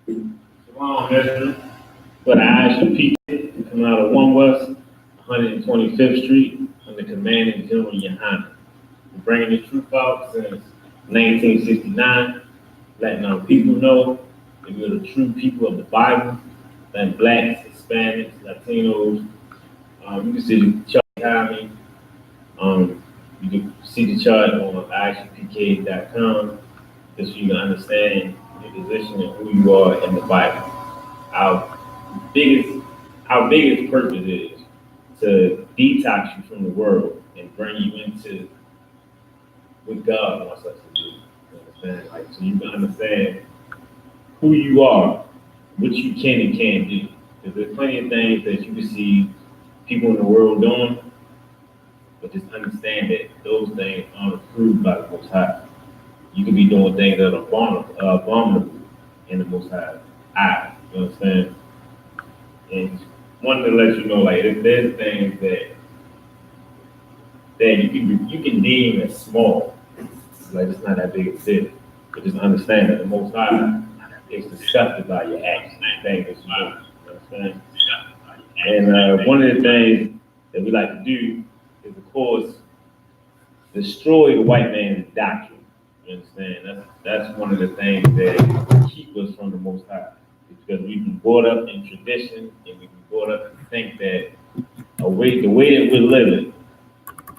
Shalom, Ezra. For the Isupk coming out of One West, 125th Street, under Commanding General Yohana. We're bringing the truth out since 1969, letting our people know that we're the true people of the Bible, that blacks, Hispanics, Latinos. You can see the chart behind me. You can see the chart on isupk.com just so you can understand your position and who you are in the Bible. Our biggest our biggest purpose is to detox you from the world and bring you into what God wants us to do. You understand? Like so you can understand who you are, what you can and can't do. Because there's plenty of things that you can see people in the world doing, but just understand that those things aren't approved by the Most High. You can be doing things that are abominable in the Most High eyes. You understand? And wanted to let you know, like, there's things that you can deem as small, like it's not that big a deal. But just understand that the Most High is disgusted by your actions, things that you do. You understand? And one of the things that we like to do is, of course, destroy the white man's doctrine. You understand? That's one of the things that keep us from the Most High. It's because we've been brought up in tradition and we've been brought up to think that the way that we're living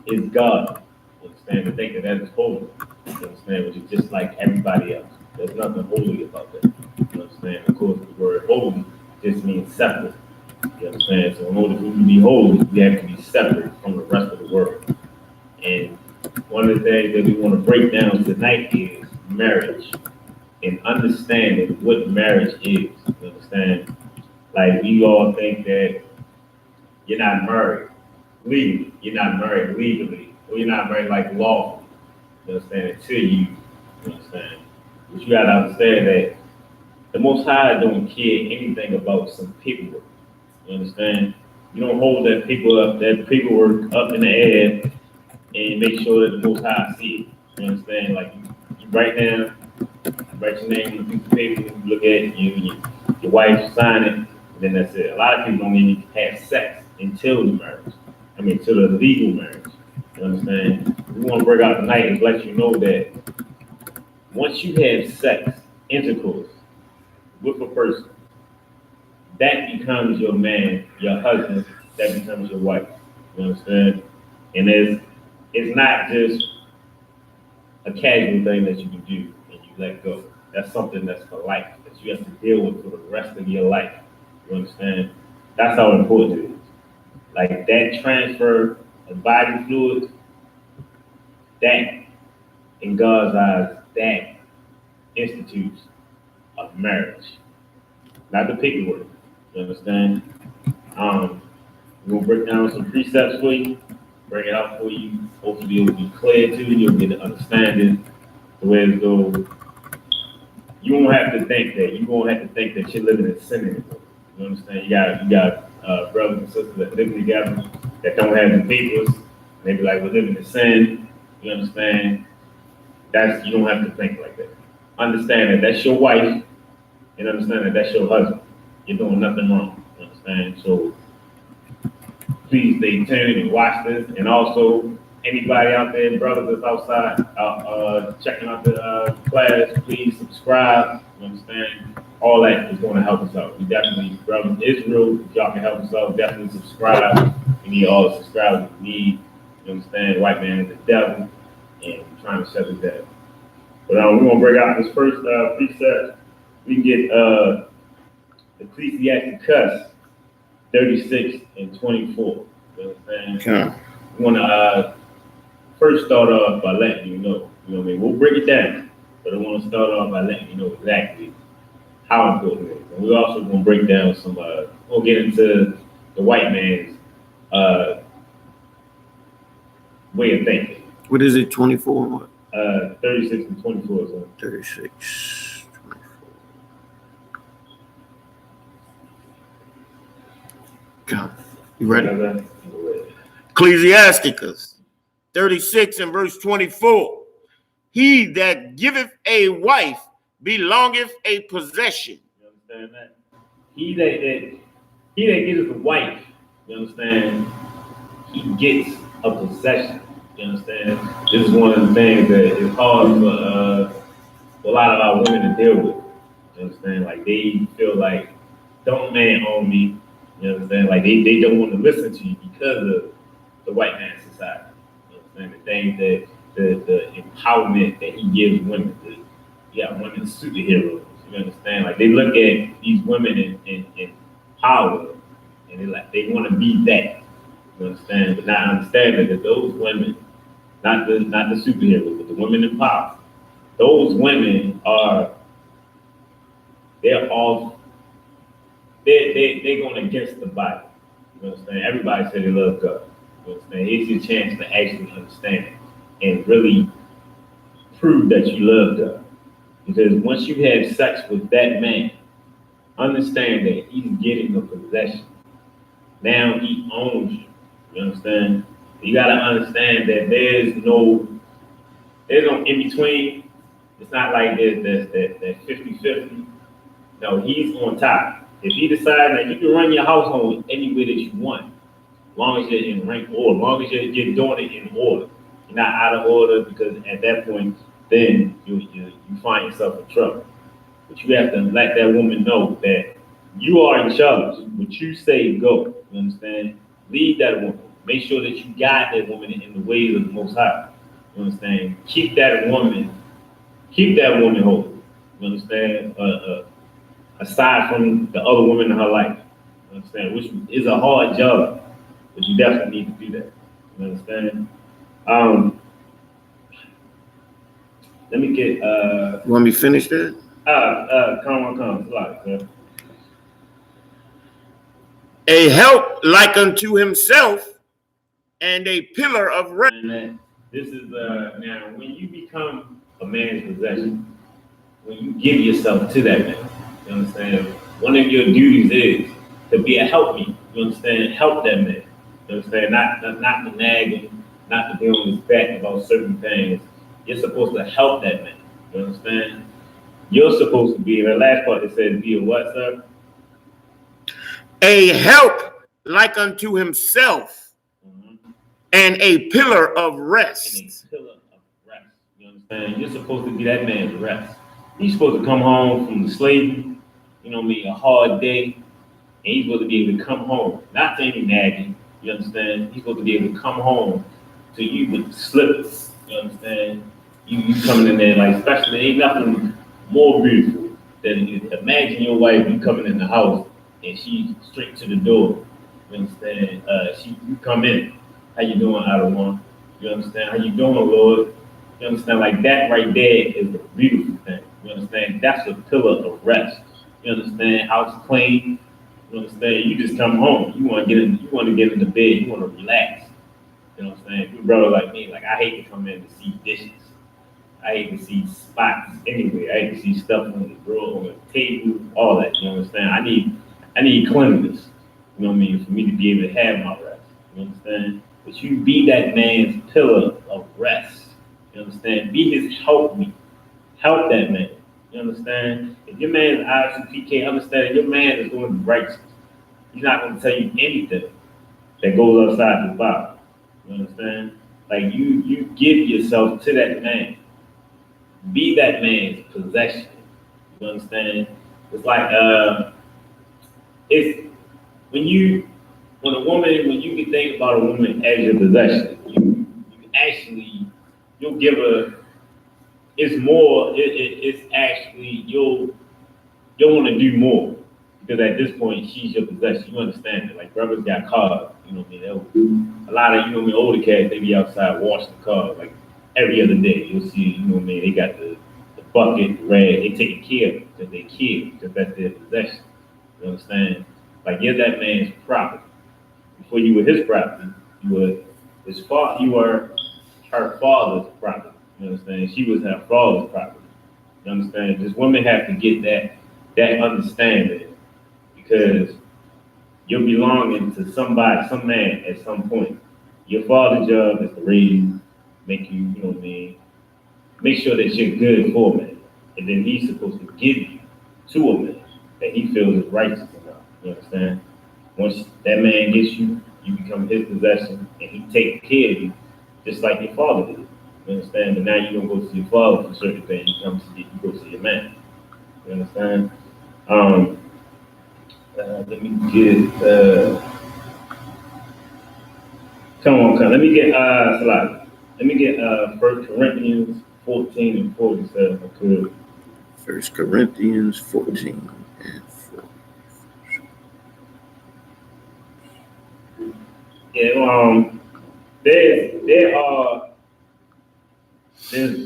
is God. You understand? To think that that is holy. You understand? Which is just like everybody else. There's nothing holy about that. You understand? Of course, the word holy just means separate. You understand? So in order for you to be holy, you have to be separate from the rest of the world. And one of the things that we want to break down tonight is marriage and understanding what marriage is. You understand? Like we all think that you're not married legally, you're not married legally, or you're not married like lawfully. You understand? Until you understand. But you gotta understand that the Most High don't care anything about some paperwork. You understand? You don't hold that paperwork up in the air and make sure that the Most High see it. You understand? Like you write down, write your name on a piece of paper, you look at it, your wife sign it, and then that's it. A lot of people don't even have sex until the marriage. I mean, till the legal marriage. You understand? We want to break out tonight and let you know that once you have sex, intercourse with a person, that becomes your man, your husband, that becomes your wife. You understand? And it's not just a casual thing that you can do and you let go. That's something that's for life, that you have to deal with for the rest of your life. You understand? That's how important it is. Like that transfer of body fluids, that in God's eyes, that institutes of marriage, not the paperwork. You understand? We're gonna break down some precepts for you, bring it out for you. Hopefully, it'll be clear to you. You'll get an understanding the way it goes. You won't have to think that. You won't have to think that you're living in sin anymore. You understand? You got brothers and sisters that live together that don't have the papers. They be like, we're living in sin. You understand? You don't have to think like that. Understand that that's your wife, and understand that that's your husband. You're doing nothing wrong. You understand? So please stay tuned and watch this. And also, anybody out there, brothers that's outside checking out the class, please subscribe. You understand? All that is going to help us out. We definitely, brothers Israel, if y'all can help us out, definitely subscribe. We need all the subscribers we need. You understand? White man is the devil, and we're trying to shut it down. But we're going to break out this first precept. We can get Ecclesiasticus 36 and 24. You understand? Okay. We want to first start off by letting you know. You know what I mean? We'll break it down, but I want to start off by letting you know exactly how important it is. And we're also going to break down some. We'll get into the white man's way of thinking. What is it? 24 and what? 36 and 24. So. 36. 24. God. You ready? Ecclesiasticus 36 and verse 24. He that giveth a wife belongeth a possession, understand that? He that gets a wife, you understand, he gets a possession. You understand? This is one of the things that is hard for a lot of our women to deal with. You understand? Like they feel like, don't man own me. You understand? Like they don't want to listen to you because of the white man society. You understand? The things that the empowerment that he gives women. Women superheroes. You understand? Like they look at these women in power and they want to be that. You understand? But not understanding that those women, not the superheroes, but the women in power, those women they're all they're going against the Bible. You understand? Everybody said they love God. You understand? Here's your chance to actually understand it and really prove that you love God. Because once you have sex with that man, understand that he's getting a possession. Now he owns you. You understand? You gotta understand that there's no in between. It's not like there's that 50-50. No, he's on top. If he decides that you can run your household any way that you want, as long as you're in rank order, as long as you're doing it in order. You're not out of order because at that point, then you find yourself in trouble. But you have to let that woman know that you are in charge. What you say, go. You understand? Lead that woman. Make sure that you guide that woman in the ways of the Most High. You understand? Keep that woman holy. You understand? Aside from the other women in her life. You understand? Which is a hard job, but you definitely need to do that. You understand? Let me get You want me to finish that? come on, like, A help like unto himself and a pillar of rest. and this is now when you become a man's possession, when you give yourself to that man, you understand? One of your duties is to be a helpmeet. You understand? Help that man. You understand? Not to nag him, not to be on his back about certain things. You're supposed to help that man. You understand? You're supposed to be, the last part that says be a what, sir? A help like unto himself and a pillar of rest. And a pillar of rest. You understand? You're supposed to be that man's rest. He's supposed to come home from the slavery, you know what I mean, a hard day, and he's supposed to be able to come home, not to any nagging, you understand? He's supposed to be able to come home to you with slippers, you understand? You coming in there, like, especially, ain't nothing more beautiful than imagine your wife, you coming in the house, and she straight to the door, you understand? You come in, how you doing, Adawan? You understand? How you doing, Lord? You understand? Like that right there is a beautiful thing. You understand? That's a pillar of rest. You understand? House clean. You understand? You just come home. You want to get in the bed. You want to relax. You know what I'm saying? You brother like me, like I hate to come in to see dishes. I hate to see spots anywhere. I hate to see stuff on the drawer, on the table, all that. You understand? I need cleanliness. You know what I mean? For me to be able to have my rest. You understand? But you be that man's pillar of rest. You understand? Be his helpmeet. Help that man. You understand? If your man is Isupk, understand your man is going to be righteous. He's not going to tell you anything that goes outside the Bible. You understand? Like you give yourself to that man. Be that man's possession. You understand? It's like it's when you can think about a woman as your possession, you'll give her. It's actually you'll want to do more because at this point she's your possession. You understand it? Like brothers got cars, you know what I mean? A lot of older cats, they be outside washing cars like every other day. You'll see, you know what I mean? They got the bucket, the rag, they taking care of it because they care because that's their possession. You understand? Like you're that man's property. Before you were his property, you were her father's property. You understand? She was her father's property. You understand? Just women have to get that understanding because you're belonging to somebody, some man at some point. Your father's job is to raise you, make you, you know what I mean, make sure that you're good for a man. And then he's supposed to give you to a man. that he feels is righteous enough. You understand? Once that man gets you, you become his possession, and he takes care of you, just like your father did. You understand? But now you don't go to your father for certain things. You go to your man. You understand? Let me get. Let me get. Let me get 1 Corinthians 14 and 47. If I could. 1 Corinthians 14 and 4. Yeah,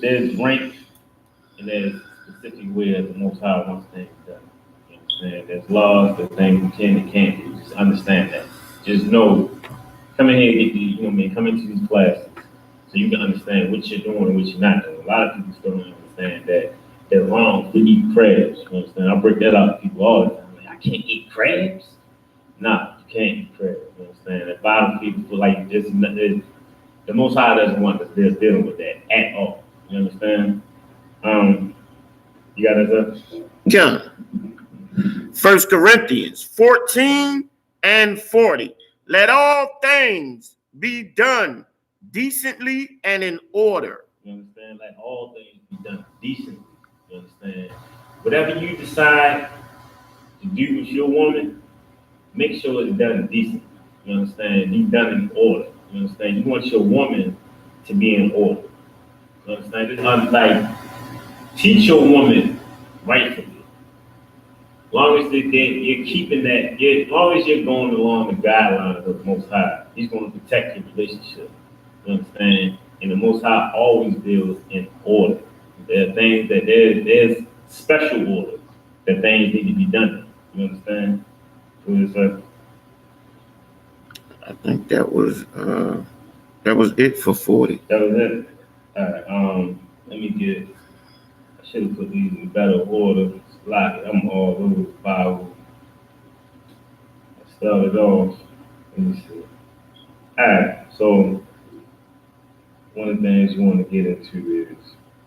there's rank and there's specific way that the Most High wants things done. You understand? There's laws, there's things you can and can't do. Just understand that. Just know, come in here and get these, come into these classes so you can understand what you're doing and what you're not doing. A lot of people still don't understand that they're wrong to eat crabs. You understand? I break that out to people all the time. Like, I can't eat crabs? Nah, you can't eat crabs. You understand? The bottom people feel like this, the Most High doesn't want us dealing with that at all. You understand? You got it, sir? John, 1 Corinthians 14 and 40. Let all things be done decently and in order. You understand? Let all things be done decently. You understand? Whatever you decide to do with your woman, make sure it's done decently. You understand? Be done in order. You understand? You want your woman to be in order. You understand? It's like, teach your woman rightfully. As long as you're keeping that, as long as you're going along the guidelines of the Most High, He's going to protect your relationship. You understand? And the Most High always deals in order. There are things that there's special order that things need to be done. You understand? What is that? I think that was it for 40. That was it. All right. Let me get. I should have put these in better order. Like I'm all over the Bible. I started off. Let me see. All right. So one of the things you want to get into is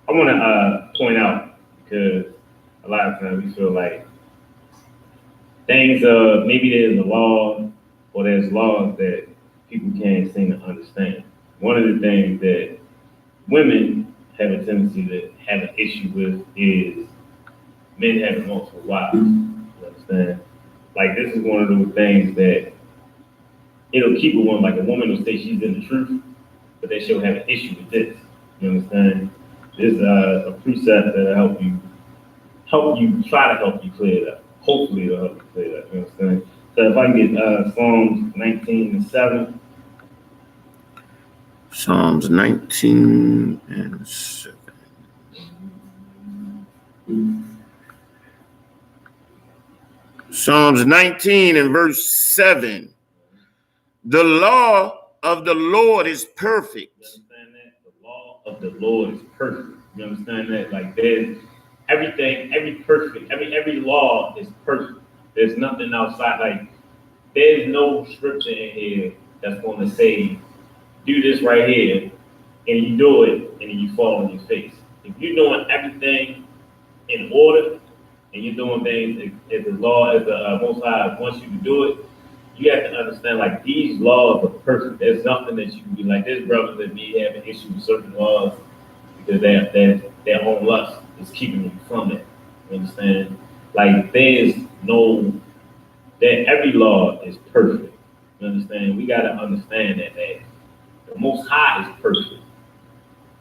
I want to point out, because a lot of times we feel like things. Maybe there's a law or there's laws that people can't seem to understand. One of the things that women have a tendency to have an issue with is men having multiple wives. You understand? Like, this is one of those things that it'll keep a woman, like a woman will say she's in the truth, but then she'll have an issue with this. You understand? This is a precept that'll help you try to help you clear it up. Hopefully it'll help you clear it up. You understand? So if I can get Psalms 19 and 7. Psalms 19 and 7. Psalms 19 and verse 7. The law of the Lord is perfect. You understand that? The law of the Lord is perfect. You understand that? Like, there's everything, every law is perfect. There's nothing outside. Like, there's no scripture in here that's going to say, do this right here, and you do it, and then you fall on your face. If you're doing everything in order, and you're doing things as the law, as the Most High wants you to do it, you have to understand, like, these laws are perfect. There's nothing that you can be like, there's brothers that may have an issue with certain laws because their own lust is keeping them from it. You understand? Like, that every law is perfect. You understand? We got to understand that the Most High is perfect.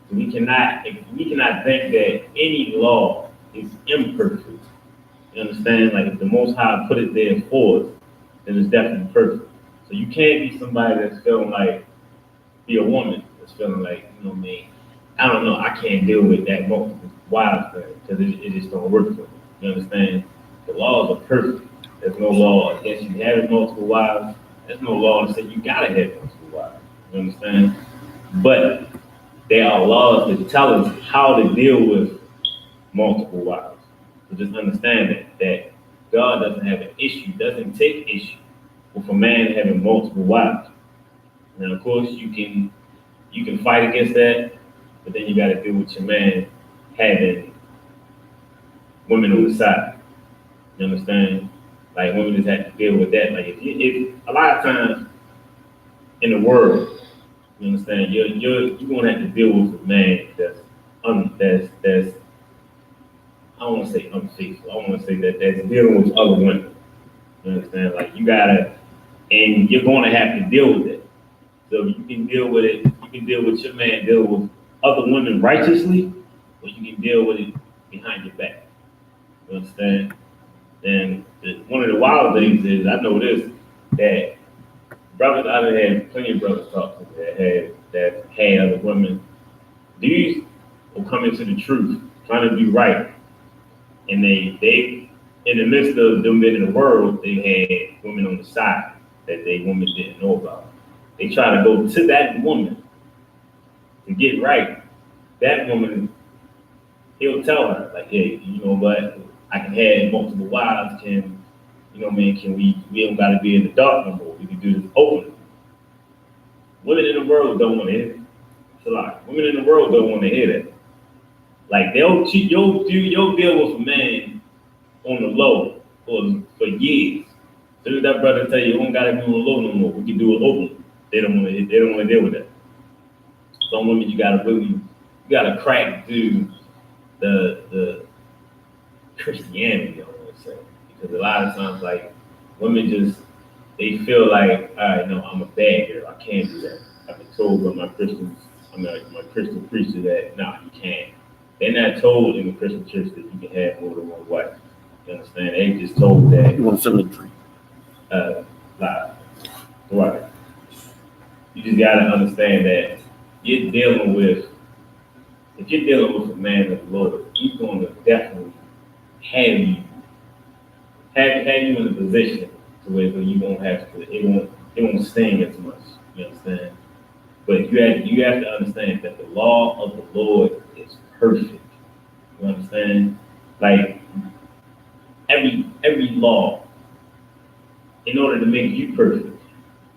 So we cannot think that any law is imperfect. You understand? Like, if the Most High put it there for us, then it's definitely perfect. So you can't be somebody that's feeling like, be a woman that's feeling like, you know what I mean? I don't know, I can't deal with that multiple wives thing because it just don't work for me. You understand? The laws are perfect. There's no law against you having multiple wives. There's no law that says you gotta have multiple wives. You understand? But there are laws that tell us how to deal with multiple wives. So just understand that God doesn't have an issue, doesn't take issue with a man having multiple wives. And of course, you can fight against that, but then you got to deal with your man having women on the side. You understand? Like women just have to deal with that. Like if a lot of times in the world, you understand, you're gonna have to deal with a man that's I don't want to say unfaithful. I want to say that's dealing with other women. You understand? Like you gotta, and you're going to have to deal with it. So you can deal with it. You can deal with your man deal with other women righteously, or you can deal with it behind your back. You understand? And one of the wild things is I know this that brothers I done had plenty of brothers talk to me that had other women. These will come into the truth, trying to be right, and they in the midst of them being in the world, they had women on the side that they women didn't know about. They try to go to that woman to get right. That woman, he'll tell her like, hey, you know what? I can have multiple wives. Can you know, man? Can we don't got to be in the dark no more. We can do this openly. Women in the world don't want to hear it. It's a lot. Women in the world don't want to hear that. Like they'll cheat. You'll deal with a man on the low for years. As soon as that brother tell you don't gotta be on the low no more, we can do it openly. They don't want to. They don't want to deal with that. Some women you gotta crack through the Christianity, I want to say, because a lot of times like women just they feel like, all right, no, I'm a bad girl. I can't do that. I've been told by my Christian preacher that no, you can't. They're not told in the Christian church that you can have more than one wife. You understand? They just told that. You want some of the drink? Like, right. You just gotta understand that you're dealing with. If you're dealing with a man of the Lord, he's going to definitely have you in a position to where you won't have to. It won't sting as much. You understand? But you have to understand that the law of the Lord is perfect. You understand? Like every law, in order to make you perfect,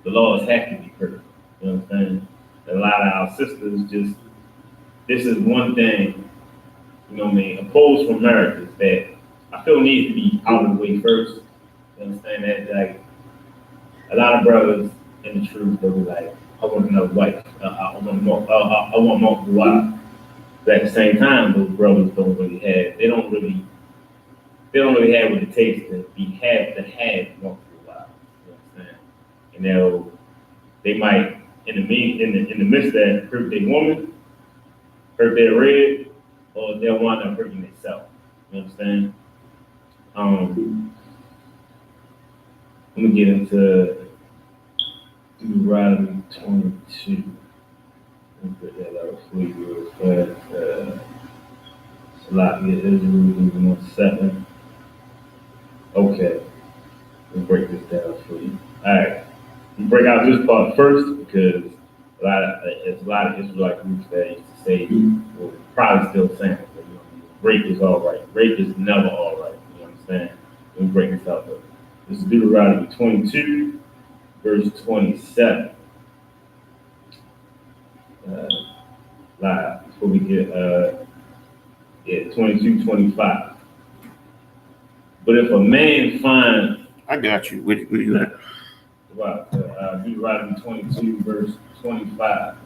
the laws have to be perfect. You understand? A lot of our sisters just this is one thing, you know what I mean, opposed from marriages that I feel needs to be out of the way first. You understand that? Like a lot of brothers in the truth, they'll be like, I want another wife. I want multiple wives. But at the same time, those brothers they don't really have what it takes to have multiple wives. You understand? And they might in the midst of that hurt their woman, hurt their rib, or they'll wind up hurting themselves. You understand? Let me get into Deuteronomy 22. Let me put that out for you real fast. Salakia Israel, 1 second. Okay, let me break this down for you. All right, we break out this part first because there's a lot of Israelite groups that used to say, well, probably still saying, but, you know, rape is all right. Rape is never all right. You understand? Let me break this out though. This is Deuteronomy 22, verse 27. Live before we get 22, 25. But if a man finds, I got you. Where you at? Wow, Deuteronomy 22, verse 25.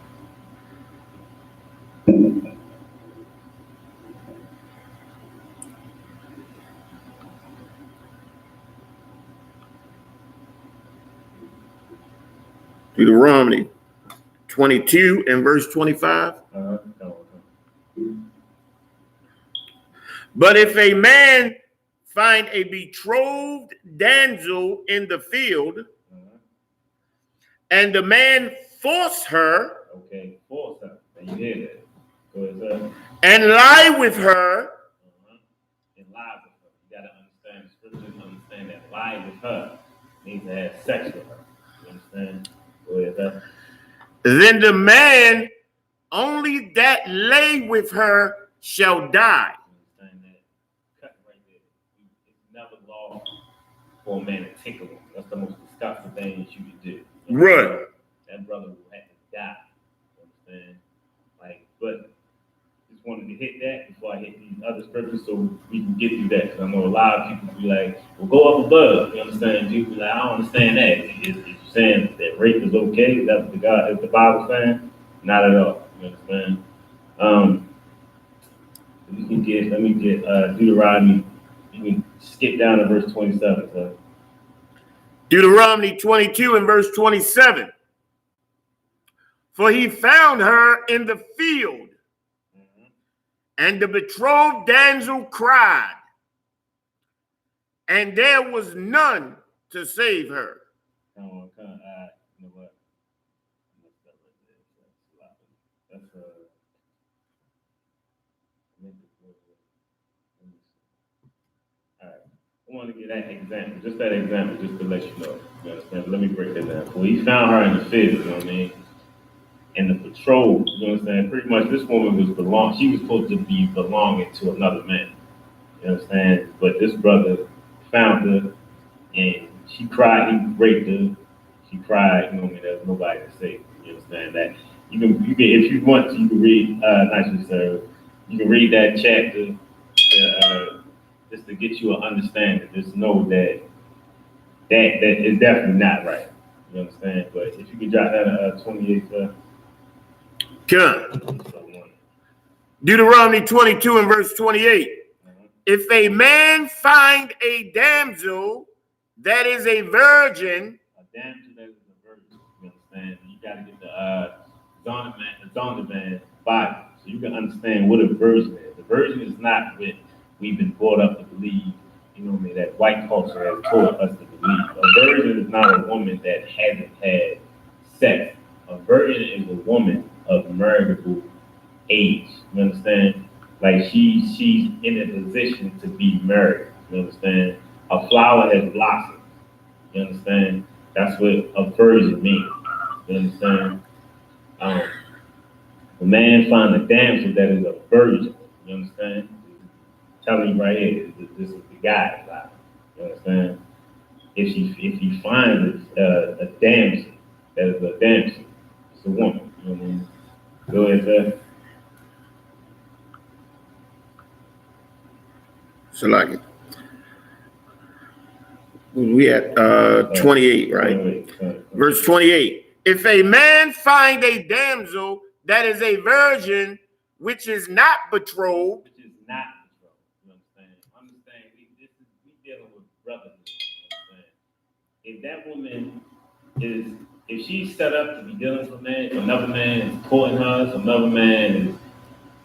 Deuteronomy 22 and verse 25. But if a man find a betrothed damsel in the field, and the man force her, okay, force her. Now you hear that? Go ahead, sir. And lie with her, and lie with her. You gotta understand the scriptures. Understand that lie with her means to have sex with her. You understand? Go ahead, sir. Then the man only that lay with her shall die. You understand that? Cut right there. It's never law for a man to take a woman. That's the most disgusting thing that you can do. Right. That brother will have to die. You understand? Like, but it's just wanted to hit that before I hit these other scriptures so we can get through that. Because I know a lot of people be like, well, go up above. You understand? People be like, I don't understand that. Is you saying that rape is okay? Is that what is the Bible saying? Not at all. You understand? Let me get Deuteronomy. You can skip down to verse 27. So. Deuteronomy 22 and verse 27. For he found her in the field, and the betrothed damsel cried, and there was none to save her. You know what? That's all right. I want to give that example, just to let you know. You understand? But let me break that down. Well, he found her in the field, you know what I mean? And the patrol, you know what I'm saying? Pretty much this woman she was supposed to be belonging to another man. You understand? But this brother found her and she cried, he raped her. She cried, you know what I mean? There's nobody to save. You understand that? You can if you want to, you can read nicely, sir. You can read that chapter just to get you an understanding. Just know that is definitely not right. You understand? But if you could drop that 28, sir. Good. Deuteronomy 22 and verse 28. If a man find a damsel that is a virgin. A damsel that is a virgin. You understand? You got to get the Zondervan Bible so you can understand what a virgin is. The virgin is not what we've been brought up to believe, you know what I mean, that white culture has taught us to believe. A virgin is not a woman that hasn't had sex. A virgin is a woman of marriageable age. You understand? Like she's in a position to be married. You understand? A flower has blossomed. You understand? That's what a virgin means. You understand? A man find a damsel that is a virgin. You understand? I'm telling you right here, this is the guy's life. You understand? If he finds a damsel that is a damsel, it's a woman. You know what I mean? Go ahead, sir. So like we at 28, right? Verse 28. If a man find a damsel that is a virgin, which is not betrothed. Which is not betrothed. You understand? We dealing with brothers. You understand? If that woman if she's set up to be dealing with a man, another man is courting her, another man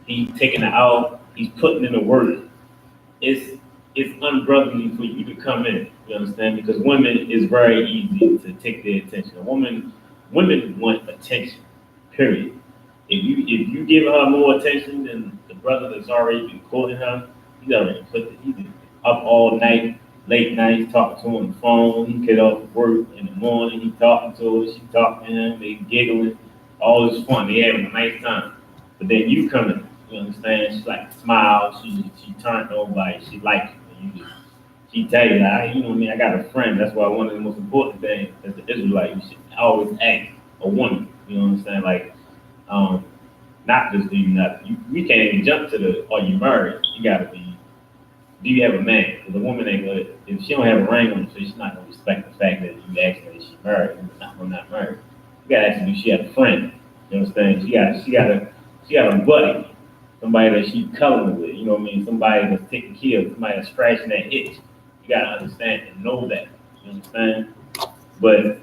he's taking her out, he's putting in the work. It's unbrotherly for you to come in. You understand? Because women is very easy to take their attention. Women want attention. Period. If you give her more attention than the brother that's already been courting her, he's been up all night, late nights, talking to her on the phone. He get off work in the morning, he talking to her, she talking to him, they giggling, all this fun, they having a nice time. But then you come in, you understand? She like smile, she turned over, like she likes you. She tell you, like, you know what I mean? I got a friend. That's why one of the most important things as an Israelite, you should always ask a woman. You know what I'm saying? Like, not just do you nothing. We can't even jump to are you married? You gotta be. Do you have a man? Because a woman ain't gonna. If she don't have a ring on her, she's not gonna respect the fact that you ask her if she's married. I'm not married. You gotta ask her if she has a friend. You understand? She got a buddy. Somebody that she's coloring with, you know what I mean? Somebody that's taking care of, somebody that's scratching that itch. You gotta understand and know that. You understand? But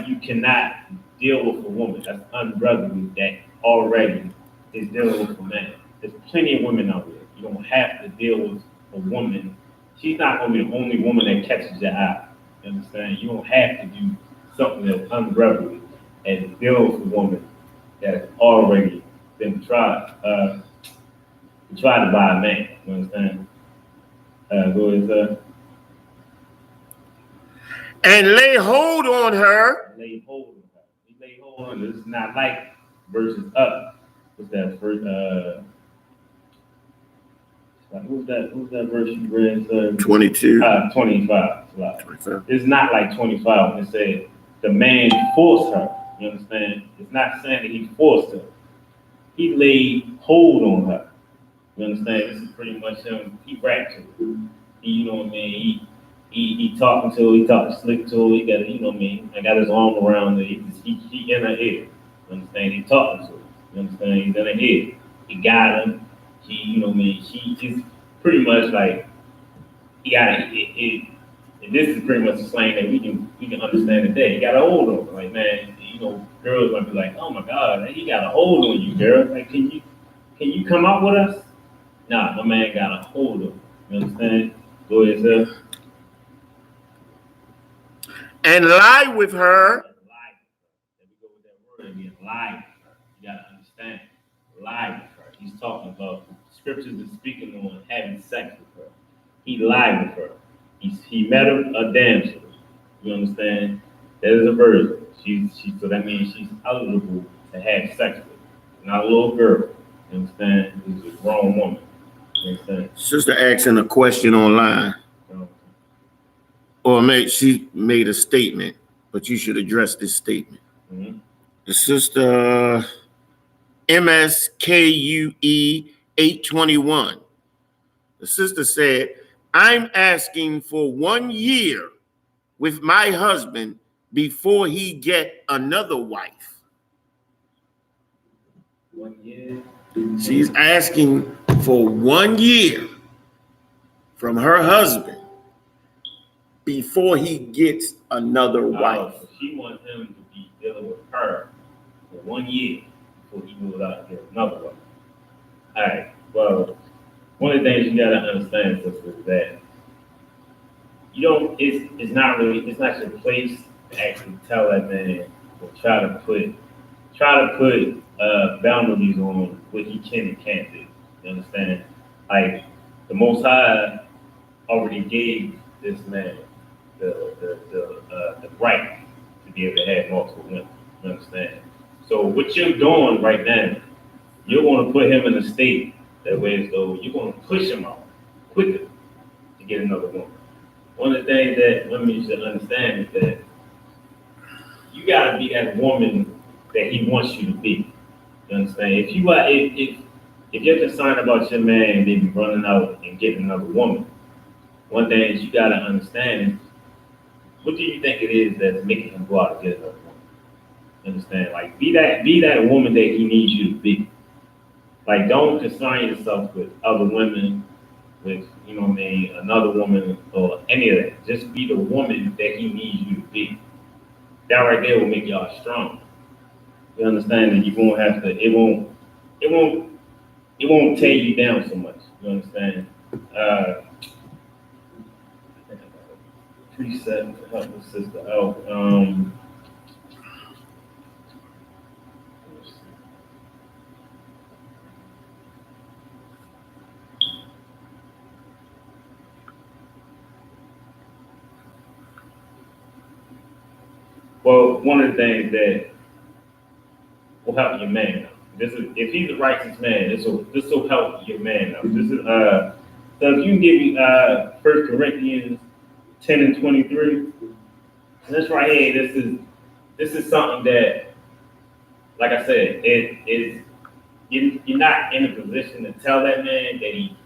you cannot deal with a woman that's unbrotherly that already is dealing with a man. There's plenty of women out there. You don't have to deal with a woman. She's not gonna be the only woman that catches your eye. You understand? You don't have to do something that's unbrotherly and deal with a woman that's already been tried to buy a man. You understand? Go ahead, sir. And lay hold on her. Lay hold on her. He lay hold on her. This is not like versus up. What's that first? Who's that verse you read, sir? 22. 25. It's not like 25 when it said the man forced her. You understand? It's not saying that he forced her. He laid hold on her. You understand? This is pretty much him. He rap to it. He, you know what I mean? He talking to her, he talking slick to her, he got, you know what I mean? I got his arm around her, he in her head. You understand? He talking to her. You understand? He's in her head. He got him. He, you know what I mean? She just pretty much like, he got it. And this is pretty much the slang that we can understand today. He got a hold on her. Like, man, you know, girls might be like, oh my God, he got a hold on you, girl. Like, can you come out with us? Nah, my man got a hold of her. You understand? Go ahead, sir. And lie with her. Lie. Let me go with that word again. Lie with her. You gotta understand. Lie with her. He's talking about scriptures is speaking on having sex with her. He lied with her. He met her a damsel. You understand? That is a virgin. So that means she's eligible to have sex with. Not a little girl. You understand? This is a grown woman. You understand? Sister asking a question online. Or she made a statement, but you should address this statement. Mm-hmm. The sister MSKUE 821. The sister said, I'm asking for 1 year with my husband before he get another wife. 1 year? She's asking for 1 year from her husband before he gets another wife. So she wants him to be dealing with her for 1 year before he moves out and get another wife. All right. Well, one of the things you gotta understand, sister, is that you don't. It's not your place to actually tell that man or try to put boundaries on what he can and can't do. You understand? Like the Most High already gave this man the right to be able to have multiple women. You understand? So what you're doing right now, you're going to put him in a state that way as though you're going to push him out quicker to get another woman. One of the things that women should understand is that you got to be that woman that he wants you to be. You understand? If you're concerned about your man maybe running out and getting another woman, one thing is you got to understand, what do you think it is that's making him go out and get another woman? You understand? Like, be that woman that he needs you to be. Like, don't concern yourself with other women, with, you know what I mean, another woman or any of that. Just be the woman that he needs you to be. That right there will make y'all strong. You understand that you won't have to, it won't tear you down so much. You understand? I think I got a precept to help the sister out. Well, one of the things that will help your man out. This is, if he's a righteous man, this will help your man out. This is so if you can give me 1 Corinthians 10 and 23. This right here, this is something that, like I said, you're not in a position to tell that man that he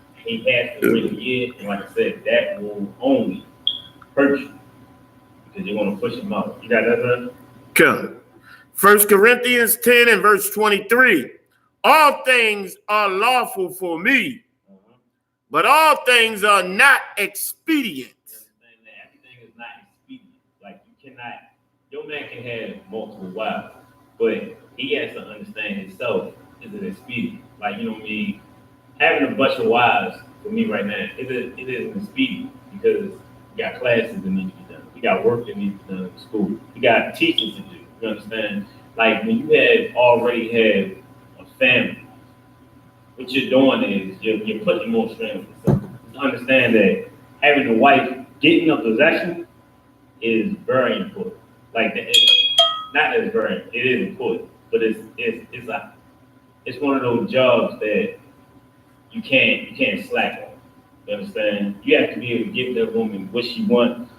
has to wait a year, and like I said, that will only hurt you because you're going to push him out. You got that, sir? Come. 1 Corinthians 10 and verse 23. All things are lawful for me, but all things are not expedient. Everything is not expedient. Like, you cannot, your man can have multiple wives, but he has to understand himself is an expedient. Like, you know what I mean? Having a bunch of wives for me right now, it is an expedient because you got classes that need to be done. You got work that needs to be done in school. You got teaching to do. You understand? Like, when you already have a family, what you're doing is you're putting more strain on yourself. To understand that having a wife getting a possession is very important. Like, it is important, but it's one of those jobs that you can't slack on. You understand? You have to be able to give that woman what she wants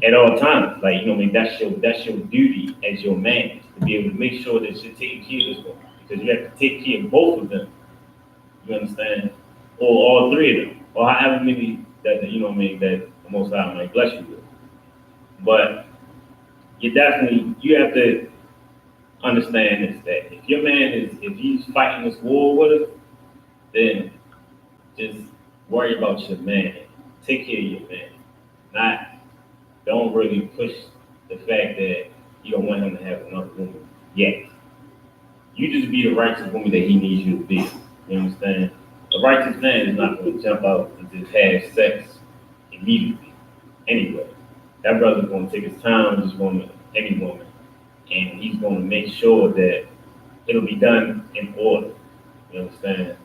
at all times. Like, you know what I mean? That's your duty as your man, to be able to make sure that you're taking care of this woman. Because you have to take care of both of them You understand? Or all three of them, or however many that you know what I mean that the Most High might bless you with. But you have to understand this that if your man is if he's fighting this war with us, then just worry about your man. Take care of your man. Not don't really push the fact that you don't want him to have another woman yet. You just be the righteous woman that he needs you to be. You understand? A righteous man is not going to jump out and just have sex immediately. Anyway, that brother's going to take his time with this woman, any woman, and he's going to make sure that it'll be done in order. You understand?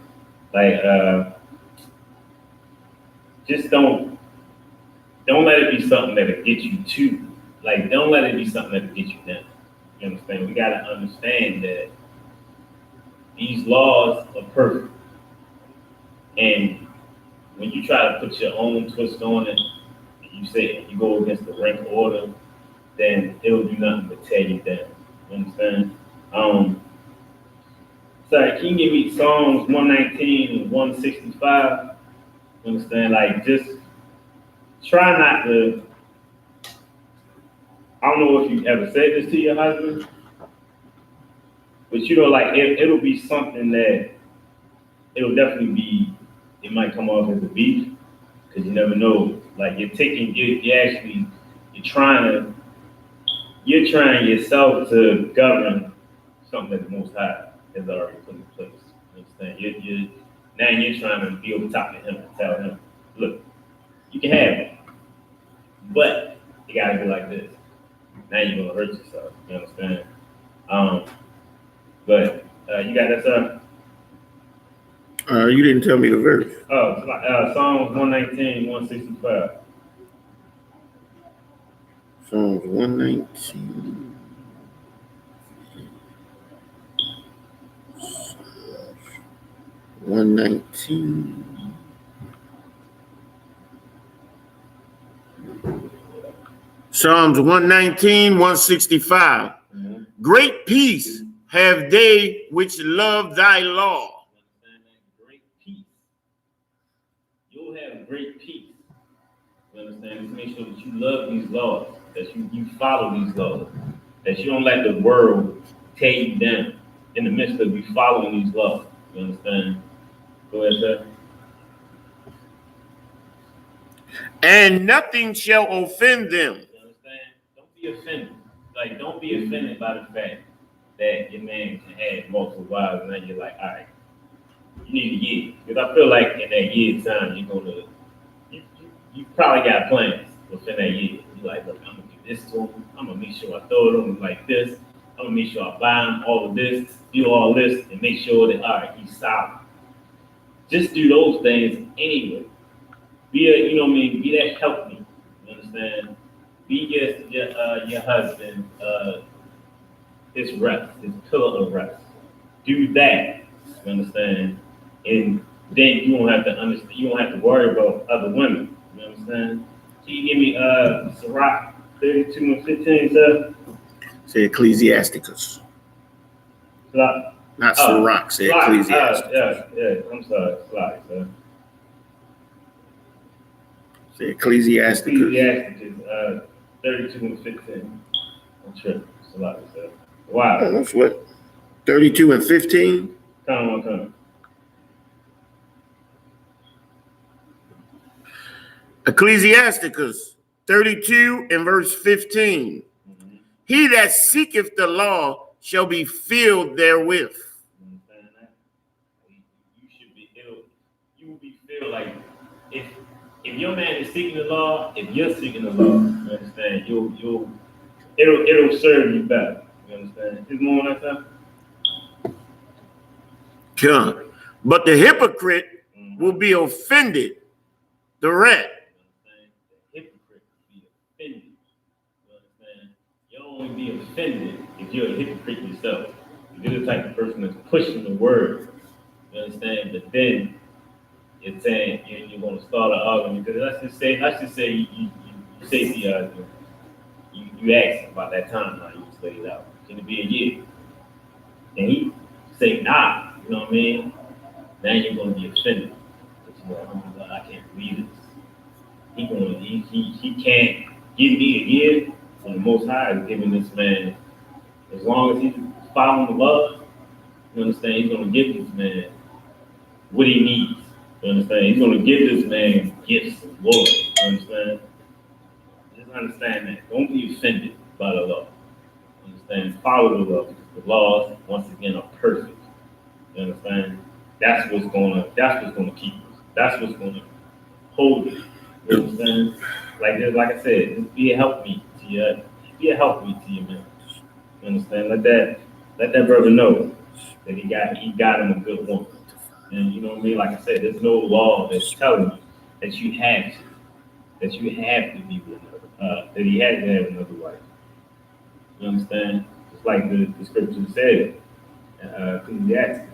Like, just don't let it be something that'll get you too. Like, don't let it be something that'll get you down. You understand? We gotta understand that these laws are perfect, and when you try to put your own twist on it, and you say you go against the rank order, then it'll do nothing but tear you down. You understand? Sorry, can you give me Psalms 119 and 165? You understand? Like, just try not to. I don't know if you ever said this to your husband, but you know, like it'll be something that it'll definitely be. It might come off as a beef because you never know. Like you're trying yourself to govern something that the Most High has already put in place. You understand? You're trying to be over top of him and tell him, look, you can have it, but you gotta be like this. Now you're gonna hurt yourself. You understand? But you got that, sir? You didn't tell me the verse. Oh, Psalms 119, 165. Psalms 119. Psalms 119, 165. Mm-hmm. Great peace have they which love thy law. Great peace. You'll have great peace. You understand? Just make sure that you love these laws, that you follow these laws, that you don't let the world tear you down in the midst of you following these laws. You understand? Go ahead, sir. And nothing shall offend them. You understand? Don't be offended. Like, don't be offended by the fact that your man can have multiple wives, and then you're like, all right, you need a year. Because I feel like in that year time, you probably got plans within that year. You're like, look, I'm gonna do this to him. I'm gonna make sure I throw it on him like this. I'm gonna make sure I buy him all of this, do all this, and make sure that, all right, he's solid. Just do those things anyway. Be that help me. You understand? Be your husband, his rest, his pillar of rest. Do that. You understand? And then you won't have to understand. You won't have to worry about other women. You understand? Can you give me Sirach 32 and 15, sir? Say Ecclesiasticus. Not Sirach. Say Ecclesiasticus. Yeah. I'm sorry. Sirach, sir. Say Ecclesiasticus. Ecclesiasticus 32 and 15. I'm tripping. Sirach, sir. Wow. Oh, that's what? 32 and 15? Come on. Ecclesiasticus 32 and verse 15. Mm-hmm. He that seeketh the law shall be filled therewith. You understand that? You will be filled like if your man is seeking the law, if you're seeking the law, you understand, it'll serve you better. You understand? Is more on that stuff? Come. But the hypocrite will be offended. The rat. The hypocrite will be offended. You understand? You'll only be offended if you're a hypocrite yourself. If you're the type of person that's pushing the word. You understand? But then you're saying you're going to start an argument. Because let's just say you say to your husband, you ask him about that time how you laid out. Can it be a year? And he say, nah, you know what I mean? Now you're going to be offended. Because you're like, oh my God, I can't believe this. He can't give me a year when the Most High is giving this man, as long as he's following the law, you understand, he's going to give this man what he needs. You understand? He's going to give this man gifts of glory. You understand? Just understand that. Don't be offended by the law. You understand? Follow the law, because the laws, once again, are perfect. You understand? That's what's going to keep us. That's what's going to hold it. You understand? Like I said, just be a helpmeet to your man. You understand? Let that brother know that he got him a good woman. And you know what I mean? Like I said, there's no law that's telling you that you have to be with another, that he has to have another wife. You understand? Just like the scripture said, Ecclesiastes.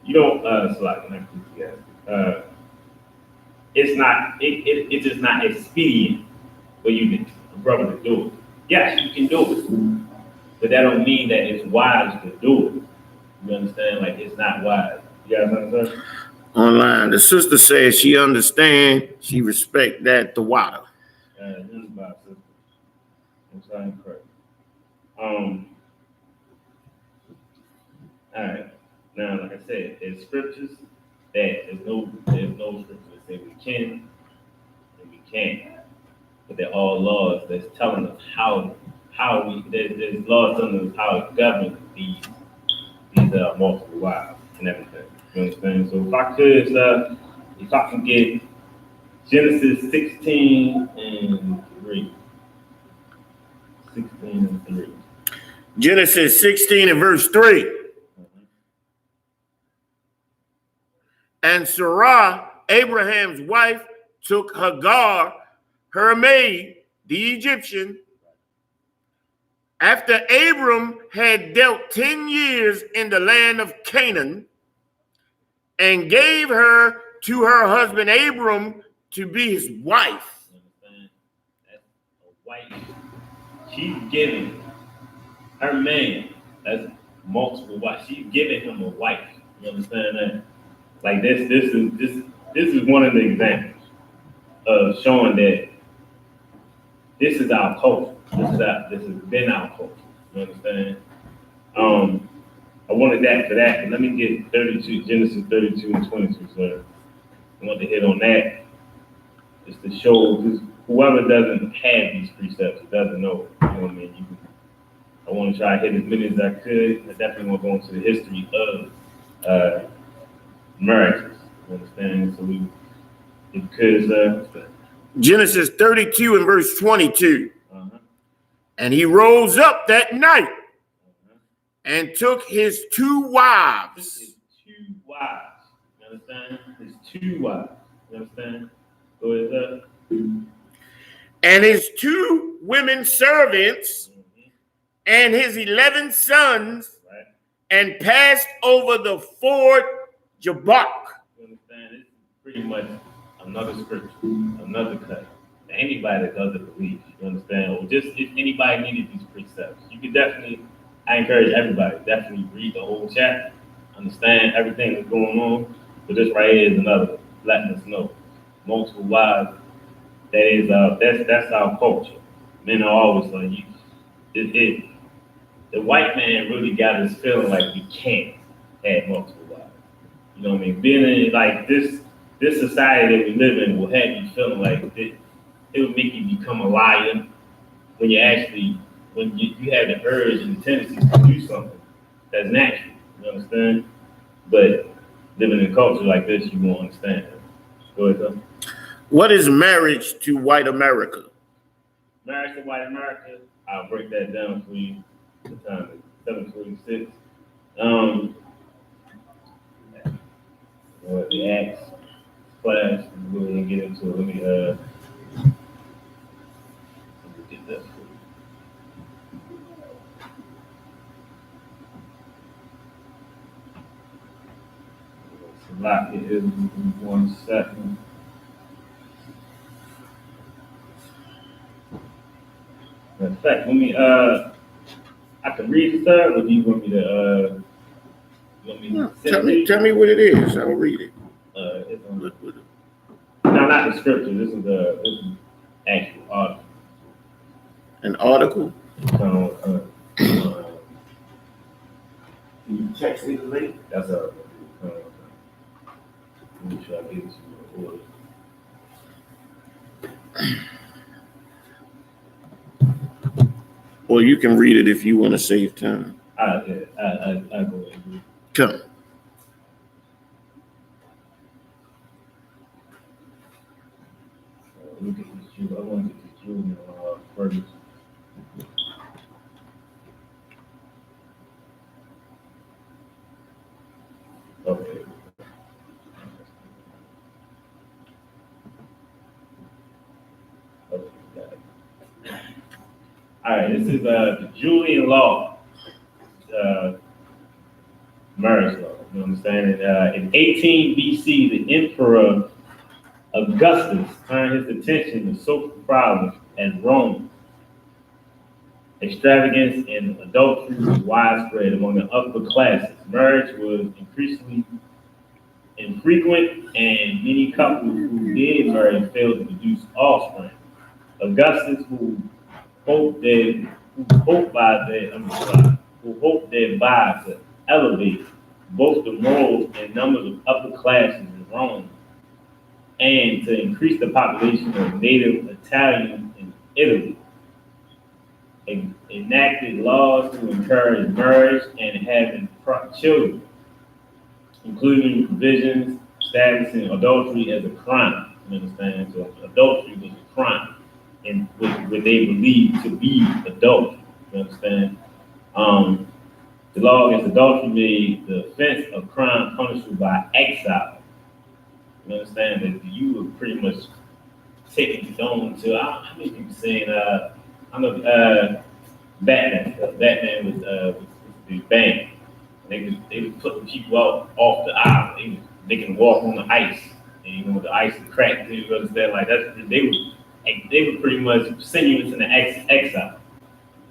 You don't, so like, not Ecclesiastes. It's just not expedient for you to, brother, to do it. Yes, you can do it, but that don't mean that it's wise to do it. You understand? Like, it's not wise. You guys understand? Online, the sister says she understand, she respect that the water. This is about sister. I'm sorry, correct. All right. Now, like I said, there's scriptures that there's no scripture that say we can and we can't, but they're all laws that's telling us how there's laws telling us how to govern these multiple wives and everything. You understand? So if I can get Genesis 16 and 3. 16 and 3. Genesis 16 and verse 3. Mm-hmm. And Sarah, Abraham's wife, took Hagar, her maid, the Egyptian, after Abram had dealt 10 years in the land of Canaan, and gave her to her husband Abram to be his wife. You understand? That's a wife. She's giving her man, that's multiple wives. She's giving him a wife. You understand that? Like this is one of the examples of showing that this is our culture. This has been our culture. You understand? I wanted that for that, but let me get 32, Genesis 32 and 22, sir. I want to hit on that just to show, because whoever doesn't have these precepts doesn't know. You know what I mean? I want to try to hit as many as I could. I definitely want to go into the history of marriages. You understand? So because Genesis 32 and verse 22. uh-huh. And he rose up that night Uh-huh. and took his 2 wives. His 2 wives. You understand? His 2 wives. You understand? Go ahead. And his 2 women servants, Mm-hmm. and his 11 sons, Right? and passed over the ford Jabbok. You understand? This is pretty much another scripture, another cut. Anybody that doesn't believe, you understand? Or just if anybody needed these precepts, you could definitely, I encourage everybody, definitely read the whole chapter, understand everything that's going on. But this right here is another letting us know. Multiple wives, that's our culture. Men are always like, the white man really got us feeling like we can't have multiple wives. You know what I mean? Being in like this society that we live in will have you feeling like it would make you become a liar when you have the urge and the tendency to do something that's natural. You understand? But living in a culture like this, you won't understand it. Go ahead, though. What is marriage to white America? Marriage to white America, I'll break that down for you. The time is 7:46. The Acts class, we're gonna get into it. Let me get that for you. It's a lot here. 1 second. In fact, let me I can read it, sir, or do you want me to want me to Tell me what it is. I'll read it. It's on no, not the scripture. This is actual article. An article? Can you text me the link? That's a. Make sure I get it to you. Or you can read it if you want to save time. I go ahead. Come. Look at this Jew. I want to get this Jew first. Okay. Okay, got it. All right, this is the Julian law, marriage law. You understand? In 18 BC, the Emperor Augustus turned his attention to social problems at Rome. Extravagance and adultery was widespread among the upper classes. Marriage was increasingly infrequent, and many couples who did marry failed to produce offspring. Augustus, who hoped thereby to elevate both the morals and numbers of upper classes in Rome, and to increase the population of native Italians in Italy, enacted laws to encourage marriage and having children, including provisions establishing adultery as a crime. You understand? So adultery was a crime, and what they believed to be adultery. You understand? The law against adultery made the offense of crime punishable by exile. You understand that you were pretty much taken down to. How many people saying? I know Batman. Batman was the band. They was putting people out off the island. They can walk on the ice, and you know the ice is cracked. You understand? Like they were pretty much sending you into the exile.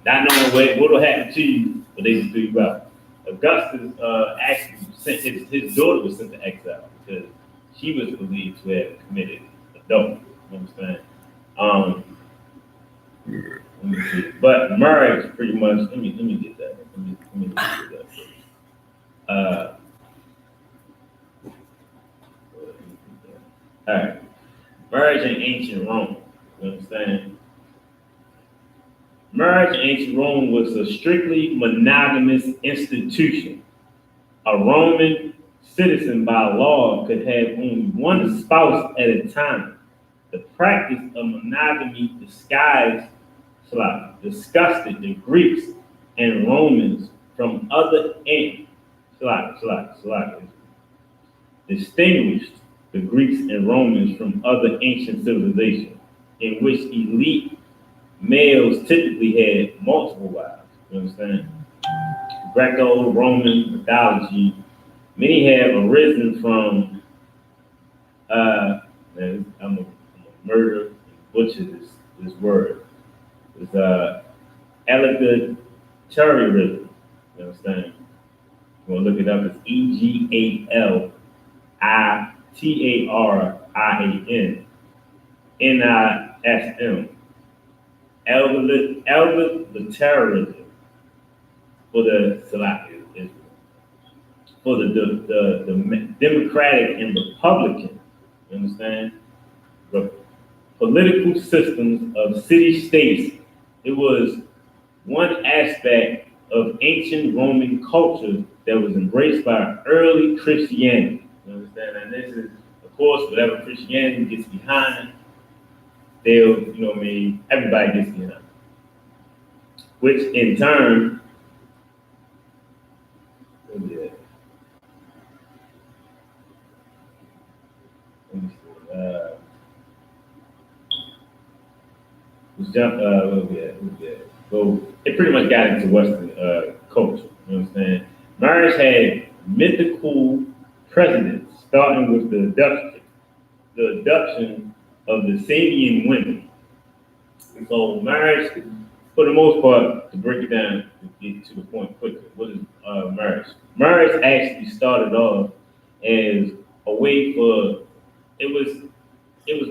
Not knowing what will happen to you, but they just threw you out. Augustus actually sent his daughter was sent to exile because she was believed to have committed adultery. You understand? Let me see. But marriage pretty much. Let me get that. Let me get that. All right. Marriage in ancient Rome. You understand? Marriage in ancient Rome was a strictly monogamous institution. A Roman citizen by law could have only one spouse at a time. The practice of monogamy disgusted the Greeks and Romans from other distinguished the Greeks and Romans from other ancient civilizations, in which elite males typically had multiple wives. You understand? Greco-Roman mythology, many have arisen from. I'm a murder and butcher this word. It's egalitarianism. You understand? You want to look it up? It's EGALITARIANISM. Egalitarianism for the Democratic and Republican, you understand? The political systems of city-states. It was one aspect of ancient Roman culture that was embraced by early Christianity. You understand? And this is, of course, whatever Christianity gets behind, everybody gets behind. Which in turn, So it pretty much got into Western culture. You understand? Marriage had mythical precedents, starting with the abduction of the Sabian women. So marriage for the most part, to break it down, to get to the point quickly, what is marriage? Marriage actually started off as a way for, it was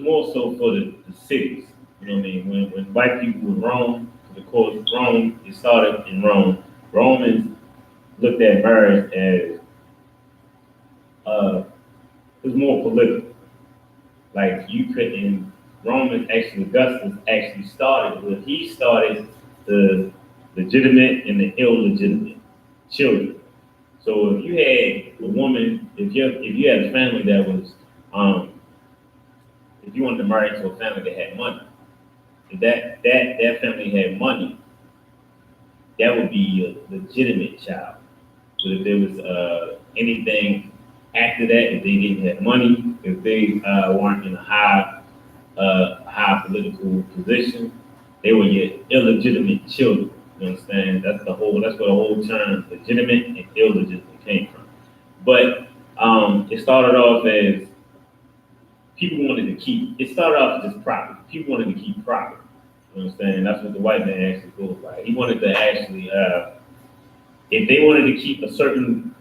more so for the cities. You know what I mean? When white people would roam, of course, Rome, it started in Rome. Romans looked at marriage as it was more political. Like you couldn't, Romans actually, Augustus actually started with, he started the legitimate and the illegitimate children. So if you had a woman, if you had a family that was, if you wanted to marry into a family that had money, if that family had money, that would be a legitimate child. But if there was anything after that, if they didn't have money, if they weren't in a high political position, they were your illegitimate children. You understand? That's where the whole term legitimate and illegitimate came from. But it started off as people wanted to keep. It started off as just property. People wanted to keep property. You understand? That's what the white man actually goes by. He wanted to actually, if they wanted to keep a certain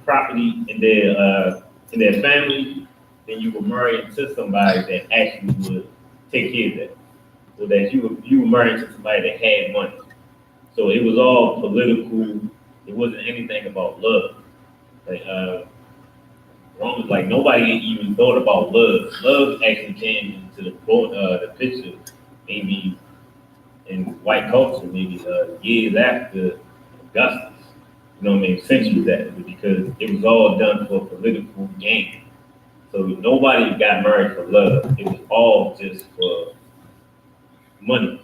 property in their family, then you would marry into somebody that actually would take care of that. So that you were married to somebody that had money. So it was all political. It wasn't anything about love. Like Romans, like nobody even thought about love. Love actually came into the picture maybe in white culture, maybe years after Augustus. You know what I mean? Centuries after, because it was all done for political gain. So nobody got married for love. It was all just for money,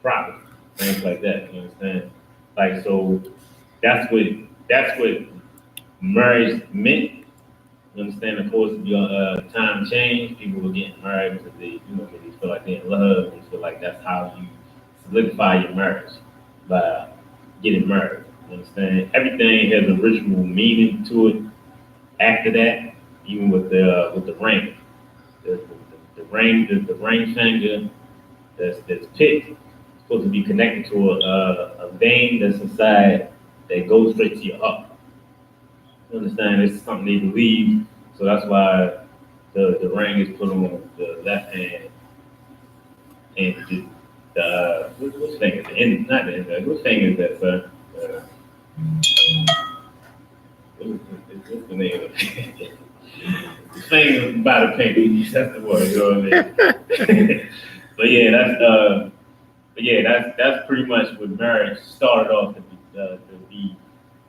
profit, things like that. You understand? Like so, that's what marriage meant. You understand? Of course, time changed. People were getting married because they feel like they're in love. They feel like that's how you solidify your marriage by getting married. You understand? Everything has a ritual meaning to it. After that, even with the ring, the ring finger that's picked, supposed to be connected to a vein that's inside that goes straight to your heart. You understand? It's something they believe, so that's why the ring is put on the left hand, and which finger? Not the index. Which finger is that, sir? What's the name of it? The finger by the pinky. That's the word. You know what I mean? That's pretty much what marriage started off to be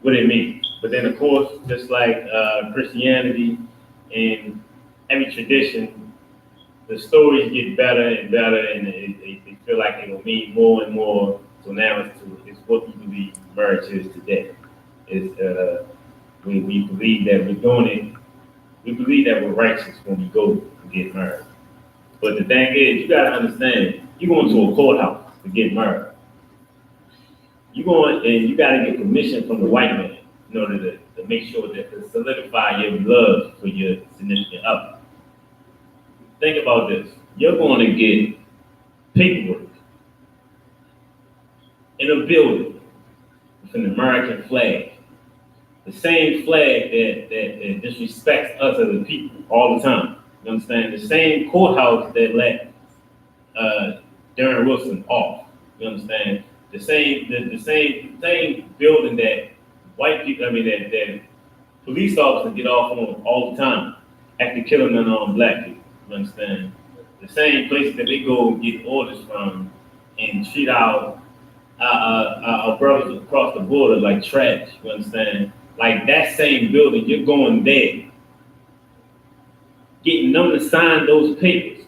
what it means. But then, of course, just like Christianity and every tradition, the stories get better and better, and they feel like it will mean more and more. So now it's what we believe marriage is today. We believe that we're doing it. We believe that we're righteous when we go to get married. But the thing is, you got to understand, you're going to a courthouse to get married. You're going and you got to get permission from the white man in order to make sure that to solidify your love for your significant other. Think about this. You're going to get paperwork in a building with an American flag. The same flag that disrespects us as a people all the time. You understand? The same courthouse that let Darren Wilson off. You understand? The same building that white people, that police officers get off on all the time after killing unarmed black people. You understand? The same place that they go get orders from and treat our brothers across the border like trash. You understand? Like that same building, you're going there, getting them to sign those papers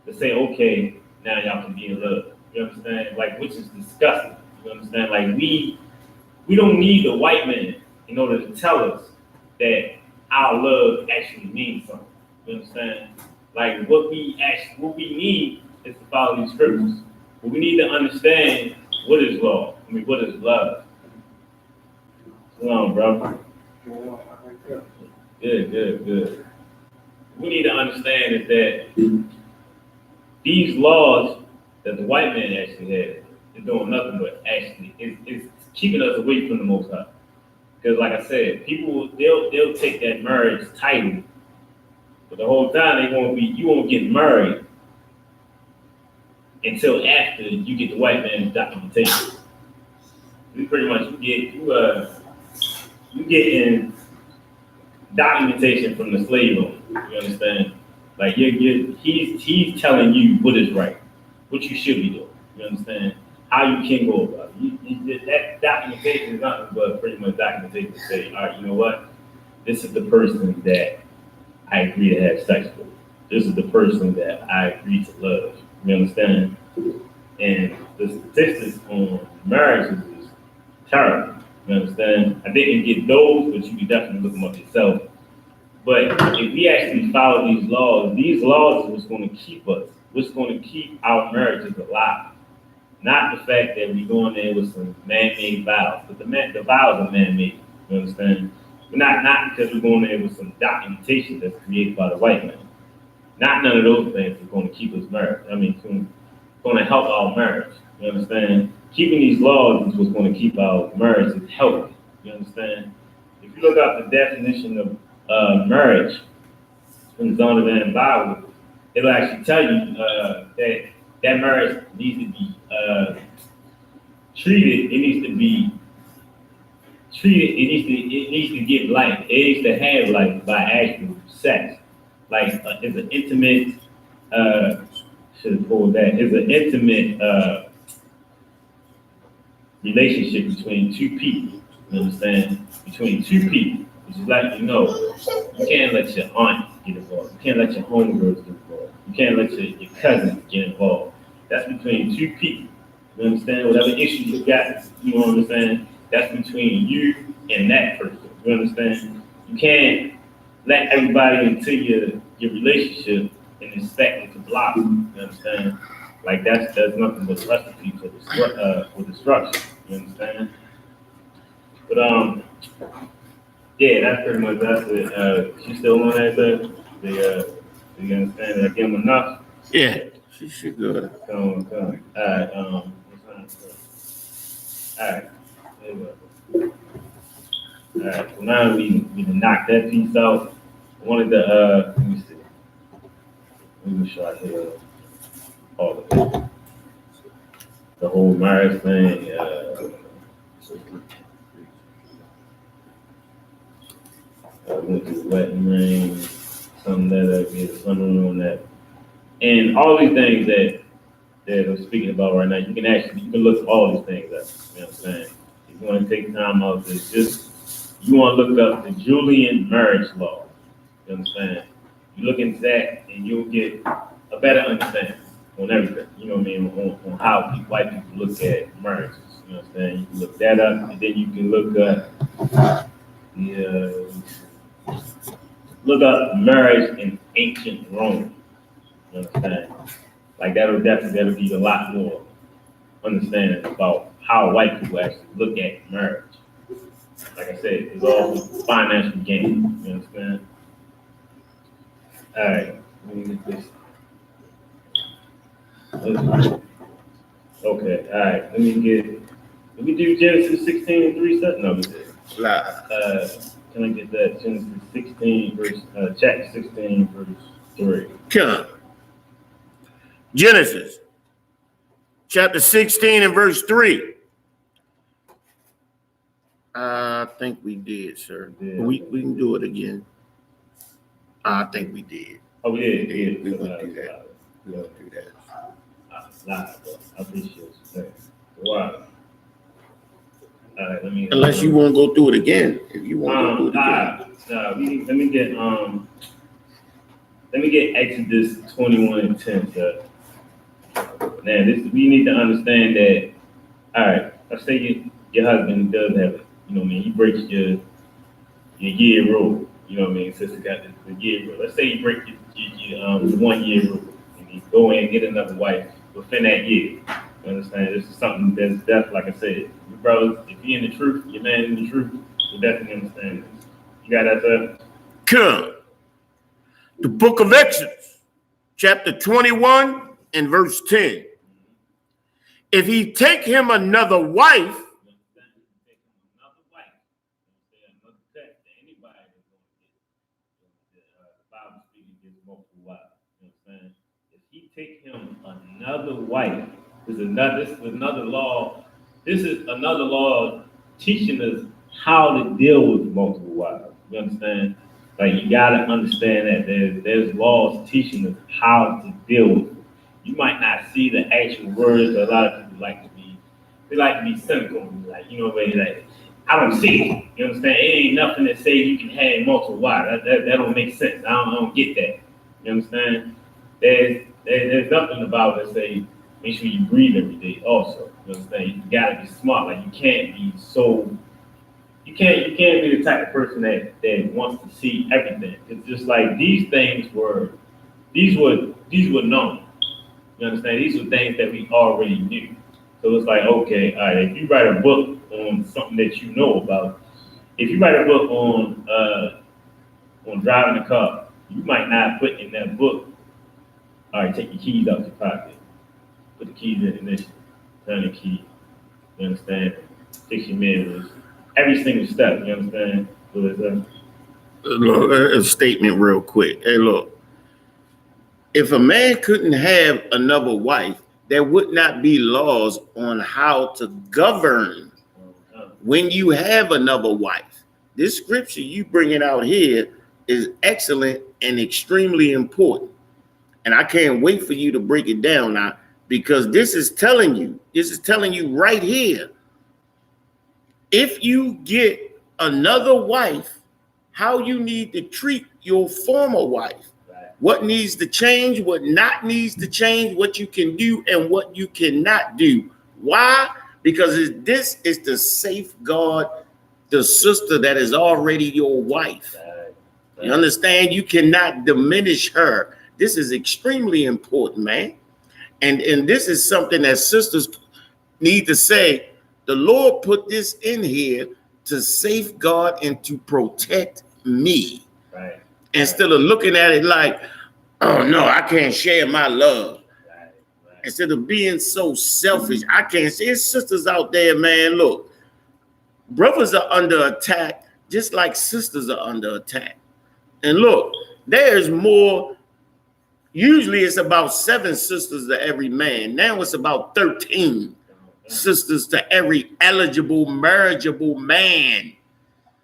to say, okay, now y'all can be in love. You understand? Like, which is disgusting. You understand? Like we don't need a white man in order to tell us that our love actually means something. You understand? Like what we need is to follow these scriptures. But we need to understand what is law. What is love? Come on, bro. Good. We need to understand is that these laws that the white man actually had is doing nothing but actually it's keeping us away from the Most High. Because like I said, people they'll take that marriage title, but the whole time you won't get married until after you get the white man's documentation. You pretty much you get in documentation from the slave owner. You understand? Like he's telling you what is right, what you should be doing. You understand? How you can go about it. That documentation is nothing but pretty much documentation to say, all right, you know what? This is the person that I agree to have sex with. This is the person that I agree to love. You understand? And the statistics on marriages is terrible. You understand? I didn't get those, but you can definitely look them up yourself. But if we actually follow these laws are what's going to keep us, what's going to keep our marriages alive. Not the fact that we go in there with some man-made vows, but the vows are man-made. You understand? But not because we're going there with some documentation that's created by the white man. Not none of those things are going to keep us married. I mean, going to help our marriage. You understand? Keeping these laws is what's going to keep our marriage healthy. You understand? If you look up the definition of marriage in the Zondervan Bible, it'll actually tell you that marriage needs to be treated. It needs to be treated. It needs to get life. It needs to have life by actual sex. Like it's an intimate. Should have pulled that. It's an intimate relationship between two people. You understand? Between two people. Which is like, you can't let your aunt get involved. You can't let your homegirls get involved. You can't let your cousins get involved. That's between two people. You understand? Whatever issues you got, you know what I'm saying? That's between you and that person. You understand? You can't let everybody into your relationship and expect it to blossom. You understand? Like that's nothing but recipe for destruction. You understand? But yeah, that's pretty much it. She's still on that thing. Do you understand? Did I give him enough? Yeah, she should go. Come. All right. All right. There we go. All right. So now we can knock that piece out. I wanted to let me see. Let me show you all of it. The whole marriage thing. Went to the wedding ring, something that I get something on that, and all these things that I'm speaking about right now. You can look all these things up. You know what I'm saying? If you want to take time out to you want to look up the Julian marriage law. You understand? You look into that, and you'll get a better understanding on everything. You know what I mean? On how white people look at marriages. You know what I'm saying? You can look that up, and then you can look up marriage in ancient Rome. You understand? Like that'll be a lot more understanding about how white people actually look at marriage. Like I said, it's all financial gain. You understand? All right, let me get this. Okay, all right. Let me do Genesis 16:3. No, we did. Can I get that? Genesis 16, chapter 16, verse 3. Come. Genesis, chapter 16 and verse 3. I think we did, sir. Yeah. We can do it again. I think we did. Oh, we did. We would do that. We would do that. I appreciate you. Thanks. Wow. All right, Unless you want to go through it again. If you want to go through it again. Let me get Exodus 21:10, sir. Now, we need to understand that. All right, let's say your husband does have it. You know what I mean? He breaks your year rule. You know what I mean? Sister got the year rule. Let's say you break your 1 year rule, and you go in and get another wife within that year. You understand? This is something that's like I said, your brothers, if you're in the truth, your man in the truth, will definitely understand this. You got that, sir? Come. The book of Exodus, chapter 21 and verse 10. If he take him another wife, if he take him another wife, this is another law. This is another law teaching us how to deal with multiple wives. You understand? Like you gotta understand that there's laws teaching us how to deal with it. You might not see the actual words, but a lot of people like to be cynical, like like I don't see it. You understand? It ain't nothing that say you can have multiple wives. That don't make sense. I don't get that. You understand? There's nothing about it that say make sure you breathe every day. Also, you understand? You gotta be smart. Like you can't be so. You can't be the type of person that wants to see everything. It's just like these were known. You understand? These were things that we already knew. So it's like, okay, all right, if you write a book on something that you know about, if you write a book on driving a car, you might not put in that book, all right, take your keys out your pocket, put the keys in the ignition, turn the key, you understand? Fix your mirrors, every single step, you understand? So it's look, a statement real quick. Hey, look, if a man couldn't have another wife, there would not be laws on how to govern when you have another wife. This scripture you bringing out here is excellent and extremely important. And I can't wait for you to break it down now, because this is telling you right here, if you get another wife, how you need to treat your former wife. What needs to change, what not needs to change, what you can do and what you cannot do. Why? Because this is to safeguard the sister that is already your wife. You understand? You cannot diminish her. This is extremely important, man. And this is something that sisters need to say. The Lord put this in here to safeguard and to protect me. right. Instead of looking at it like, oh no, I can't share my love. Right. Instead of being so selfish, I can't see. There's sisters out there, man. Look, brothers are under attack just like sisters are under attack. And look, there's more. Usually it's about 7 sisters to every man. Now it's about 13 sisters to every eligible, marriageable man.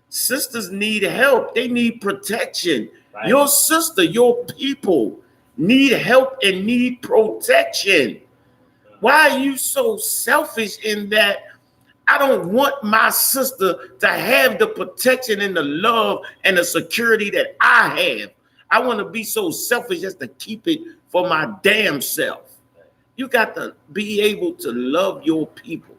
Sisters need help. They need protection. Right. Your sister, your people need help and need protection. Why are you so selfish in that? I don't want my sister to have the protection and the love and the security that I have. I want to be so selfish just to keep it for my damn self. You got to be able to love your people.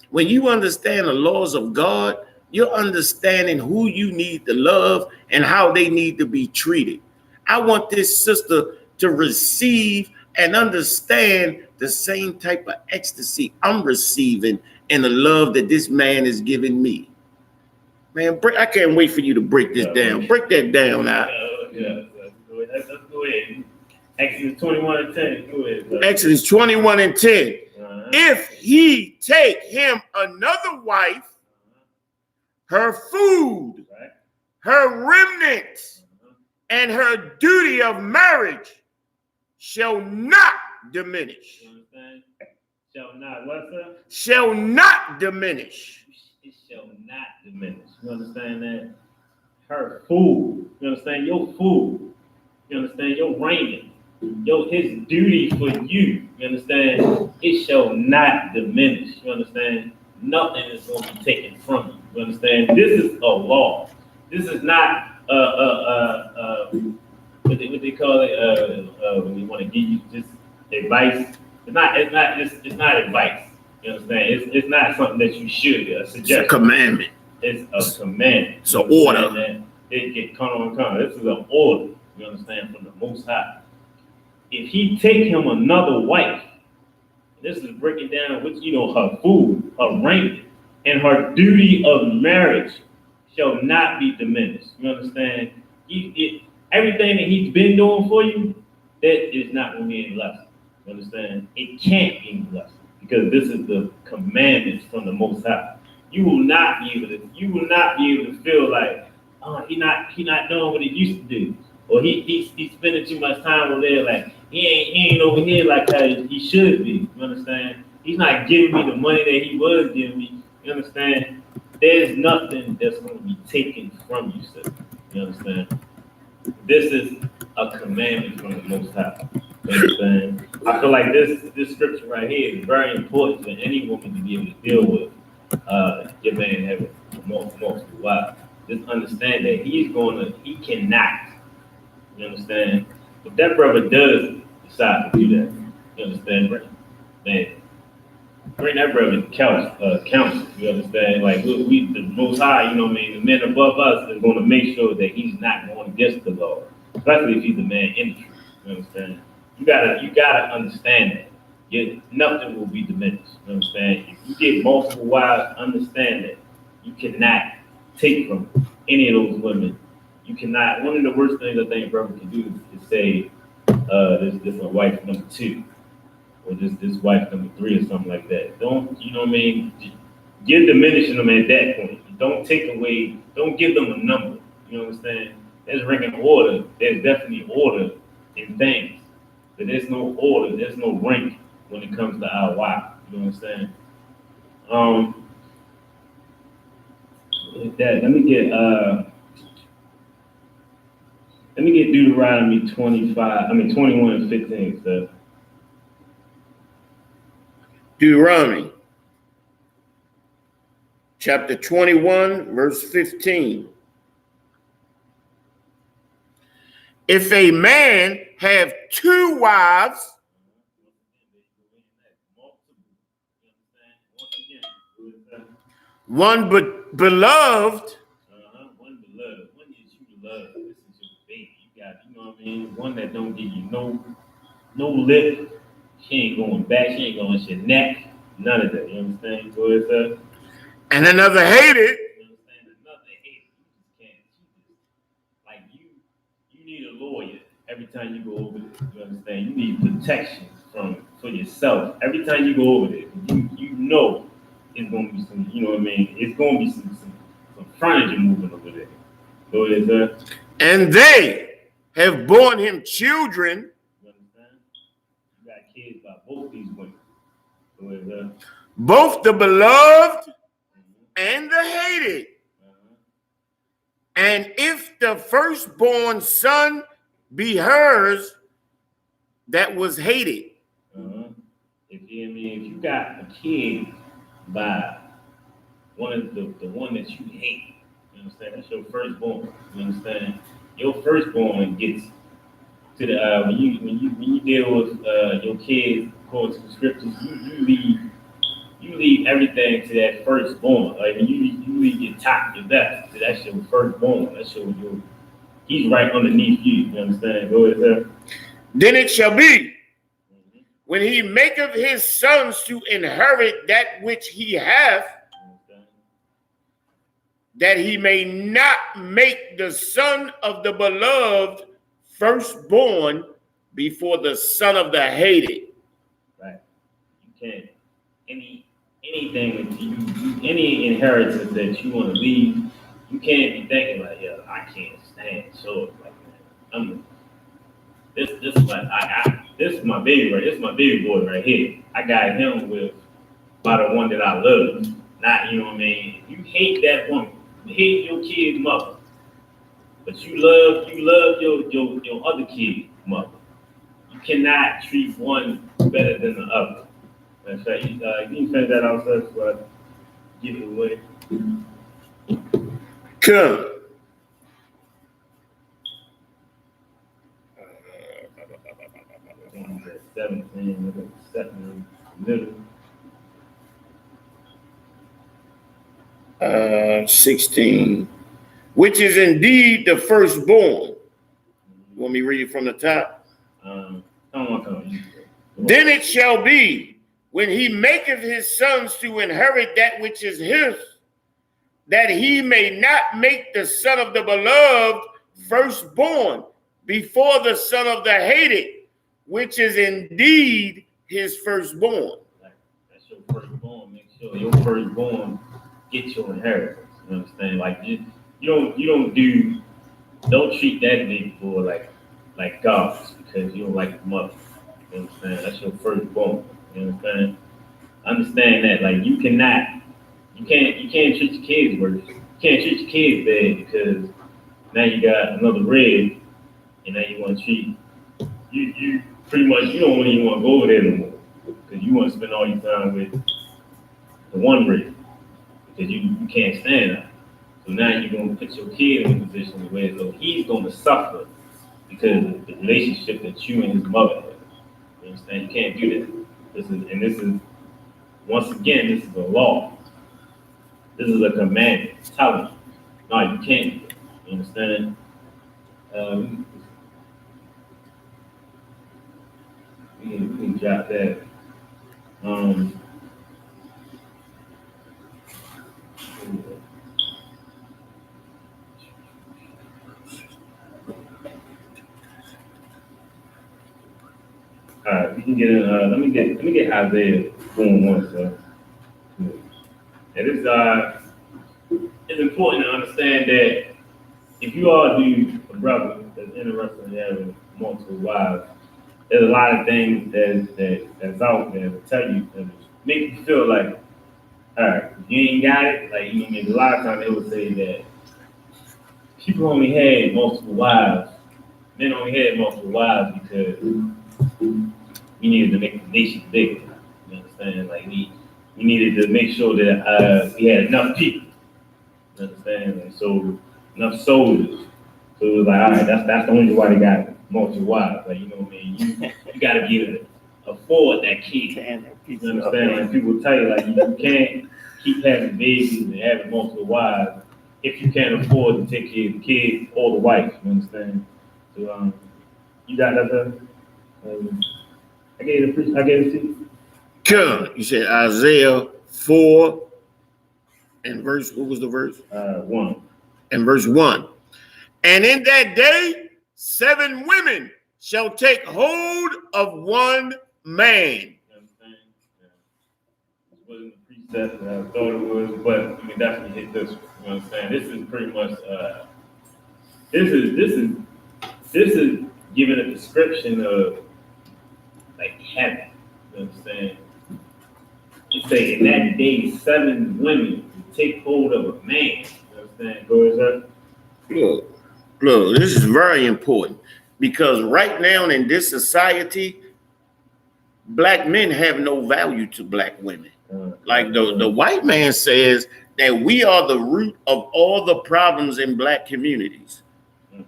When you understand the laws of God, you're understanding who you need to love and how they need to be treated. I want this sister to receive and understand the same type of ecstasy I'm receiving and the love that this man is giving me. Man, I can't wait for you to break this down. Break that down now. Let's go ahead. Exodus 21:10. Go ahead. Bro. Exodus 21:10. If he take him another wife, her food, her remnant, and her duty of marriage shall not diminish. You understand? Shall not what, sir? Shall not diminish. It shall not diminish. You understand that? Her food. You understand? Your food. You understand? Your raiment. His duty for you. You understand? It shall not diminish. You understand? Nothing is going to be taken from you. You understand? This is a law. This is not what they call it when they want to give you just advice. It's not advice. You understand? It's not something that you should suggest. It's a commandment. It's a commandment. It's an order. It get come. This is an order. You understand? From the Most High. If he take him another wife, this is breaking down with her food, her raiment, and her duty of marriage shall not be diminished. You understand? Everything that he's been doing for you, that is not going to be any less. You understand? It can't be any less. because this is the commandments from the Most High. You will not be able to feel like, oh, he not doing what he used to do, or he's spending too much time over there, like he ain't over here like how he should be. You understand? He's not giving me the money that he was giving me. You understand? There's nothing that's going to be taken from you, sir. You understand? This is a commandment from the Most High. You understand? I feel like this scripture right here is very important for any woman to be able to deal with your man having multiple wives. Just understand that he cannot. You understand? If that brother does decide to do that, you understand, man, bring that brother to counsel. You understand? Like we the Most High, you know what I mean? The men above us is going to make sure that he's not going against the law, especially if he's a man in the truth. You understand? You gotta understand that. Nothing will be diminished. You understand? If you get multiple wives, understand that you cannot take from any of those women. You cannot. One of the worst things I think a brother can do is say, "This my wife number 2." Or this wife number 3 or something like that. Don't, you know what I mean? You're diminishing them at that point. Don't take away, don't give them a number. You understand? There's rank and order. There's definitely order in things. But there's no order, there's no rank when it comes to our wife. You understand? Let me get Deuteronomy 21 and 15, so. Deuteronomy chapter 21, verse 15. If a man have 2 wives, one beloved, one beloved, one that you love, this is your baby. You got, you know what I mean? One that don't give you no lip. She ain't going back. She ain't going to your neck. None of that. You understand? Go ahead, sir. And another hated. You understand? Another hated. You just can't. Like you need a lawyer every time you go over there. You understand? You need protection for yourself every time you go over there. You know it's gonna be some. You know what I mean? It's gonna be some furniture moving over there. Go ahead, sir. And they have borne him children. Kids by both these women. Both the beloved and the hated. And if the firstborn son be hers that was hated. If you got a kid by one of the one that you hate, you understand? That's your firstborn. You understand? Your firstborn gets to the when you deal with your kids according to the scriptures, you leave everything to that firstborn. Like you leave your top, your best. So that's your firstborn. That's your he's right underneath you. You understand? Go ahead, sir. Then it shall be when he maketh his sons to inherit that which he hath, that he may not make the son of the beloved firstborn before the son of the hated. Right. You can't. Anything that any inheritance that you want to leave, you can't be thinking like, yeah, I can't stand short like that. This is my baby right. This is my baby boy right here. I got him with by the one that I love. Not, you know what I mean? You hate that woman. You hate your kid's mother. But you love your other kid's mother. You cannot treat one better than the other. In fact, you can finish that out, sir, before I give it away. Come. 17, 7 middle. 16. Which is indeed the firstborn. You want me to read it from the top? Then it shall be, when he maketh his sons to inherit that which is his, that he may not make the son of the beloved firstborn before the son of the hated, which is indeed his firstborn. firstborn, make sure your firstborn get your inheritance. You understand? Like don't treat that nigga for like gods because you don't like the mother. You understand? That's your firstborn. You understand? Understand that. Like you can't treat your kids worse. You can't treat your kids bad because now you got another red and now you want to treat you pretty much you don't even want to go over there no more because you want to spend all your time with the one red because you can't stand that. So now you're gonna put your kid in a position where so he's gonna suffer because of the relationship that you and his mother have. You understand? You can't do that. This is once again, this is a law. This is a commandment. It's telling you. No, you can't do that. You understand? Um, we can jot that. Um, all right, we can get in. Let me get Isaiah going once. And it's important to understand that if you all do a brother that's interested in having multiple wives, there's a lot of things that's out there to tell you that make you feel like, all right, you ain't got it. Like you know, a lot of times they would say that people only had multiple wives. Men only had multiple wives because we needed to make the nation bigger. You understand? Like we needed to make sure that we had enough people. You understand? And so enough soldiers. So it was like, all right, that's the only why they got multiple wives. Like, you know what I mean? You gotta be able to afford that kid. You understand? Like people tell you like you can't keep having babies and having multiple wives if you can't afford to take care of the kid or the wife. You understand? So you got that. I gave it to you. Good. You said Isaiah 4 and verse, what was the verse? 1. And verse 1. And in that day, 7 women shall take hold of one man. You understand? Yeah. This wasn't the precept that I thought it was, but we can definitely hit this one. You understand? This is pretty much this is giving a description of like heaven. You understand? You say in that day 7 women take hold of a man. You understand? Go ahead, sir. Look, this is very important because right now in this society, black men have no value to black women. Like the white man says that we are the root of all the problems in black communities.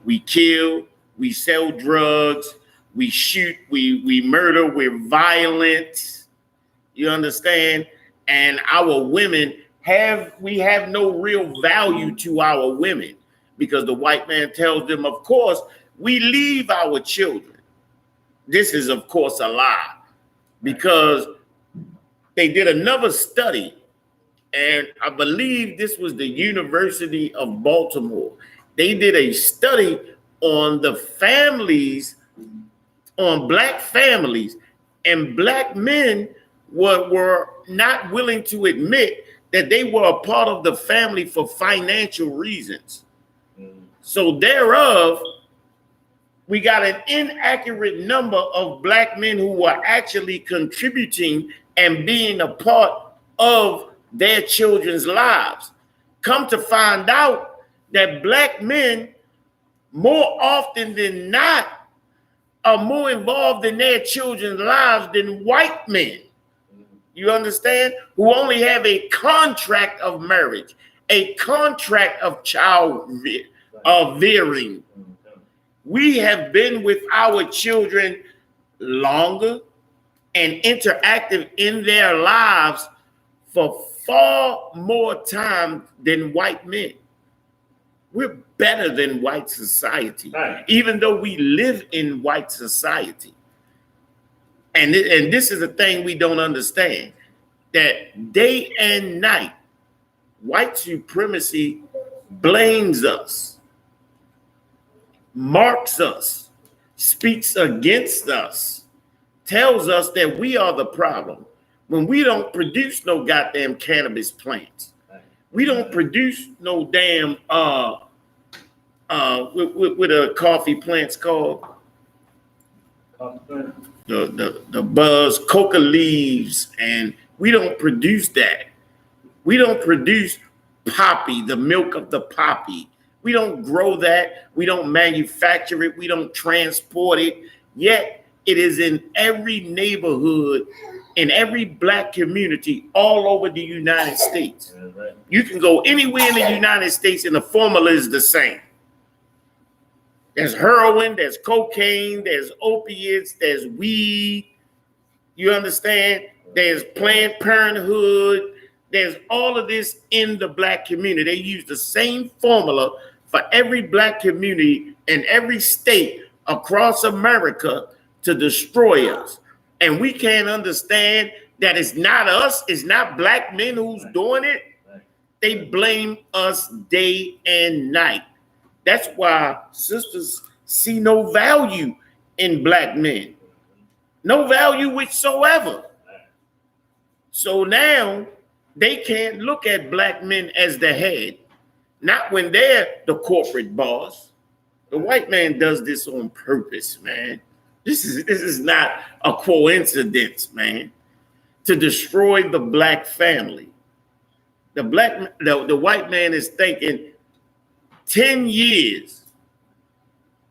We kill, we sell drugs, we shoot, we murder, we're violent. You understand? And our women we have no real value to our women because the white man tells them, of course, we leave our children. This is, of course, a lie because they did another study, and I believe this was the University of Baltimore. They did a study on the families, on black families, and black men were not willing to admit that they were a part of the family for financial reasons. So thereof, we got an inaccurate number of black men who were actually contributing and being a part of their children's lives. Come to find out that black men, more often than not, are more involved in their children's lives than white men. You understand? Who only have a contract of marriage, a contract of child rearing. We have been with our children longer and interactive in their lives for far more time than white men. We're better than white society, right, even though we live in white society. And this is a thing we don't understand, that day and night, white supremacy blames us, marks us, speaks against us, tells us that we are the problem. when we don't produce no goddamn cannabis plants. We don't produce no damn what a coffee plant's called. The buzz, coca leaves, and we don't produce that. We don't produce poppy, the milk of the poppy. We don't grow that. We don't manufacture it. We don't transport it. Yet it is in every neighborhood, in every black community all over the United States. You can go anywhere in the United States and the formula is the same. There's heroin, there's cocaine, there's opiates, there's weed. You understand? There's Planned Parenthood. There's all of this in the black community. They use the same formula for every black community in every state across America to destroy us. And we can't understand that it's not us, it's not black men who's doing it. They blame us day and night. That's why sisters see no value in black men. No value whatsoever. So now they can't look at black men as the head. Not when they're the corporate boss. The white man does this on purpose, man. This is not a coincidence, man. To destroy the black family. The white man is thinking 10 years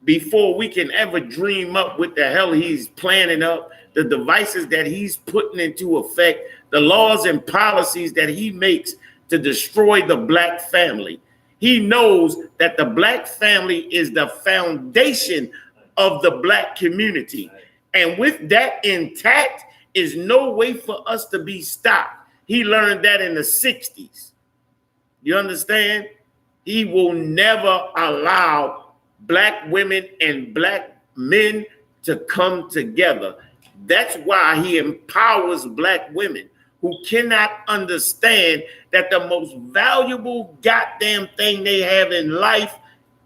before we can ever dream up what the hell he's planning up, the devices that he's putting into effect, the laws and policies that he makes to destroy the black family. He knows that the black family is the foundation of the black community. And with that intact, is no way for us to be stopped. He learned that in the 60s. You understand? He will never allow black women and black men to come together. That's why he empowers black women who cannot understand that the most valuable goddamn thing they have in life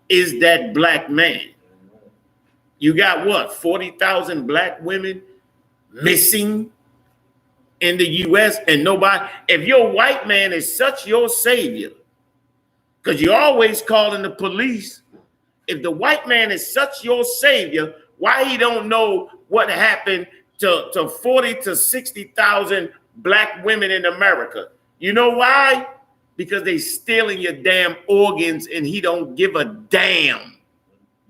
is that black man. You got what, 40,000 black women missing in the U.S. and nobody. If your white man is such your savior, because you're always calling the police. If the white man is such your savior, why he don't know what happened to 40 to 60,000 black women in America? You know why? Because they stealing your damn organs and he don't give a damn.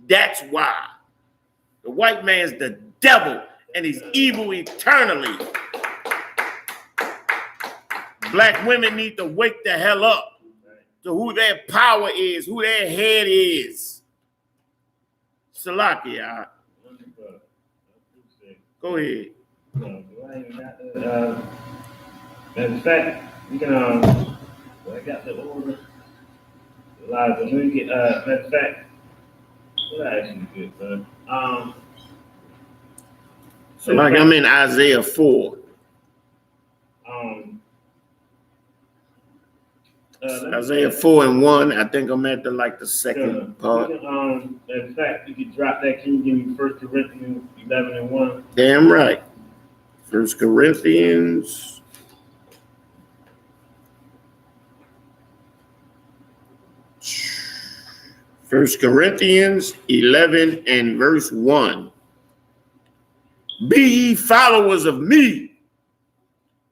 That's why. The white man's the devil and he's evil eternally. Black women need to wake the hell up to who their power is, who their head is. Salakia. Go ahead. In fact, you can I got the order. Let me get matter of fact, what I actually good, son. So like I'm in Isaiah 4. Isaiah 4 and 1. I think I'm at the second part. In fact, you could drop that. Can you give me 1 Corinthians 11 and 1? Damn right. 1 Corinthians. First Corinthians 11 and verse 1. Be ye followers of me,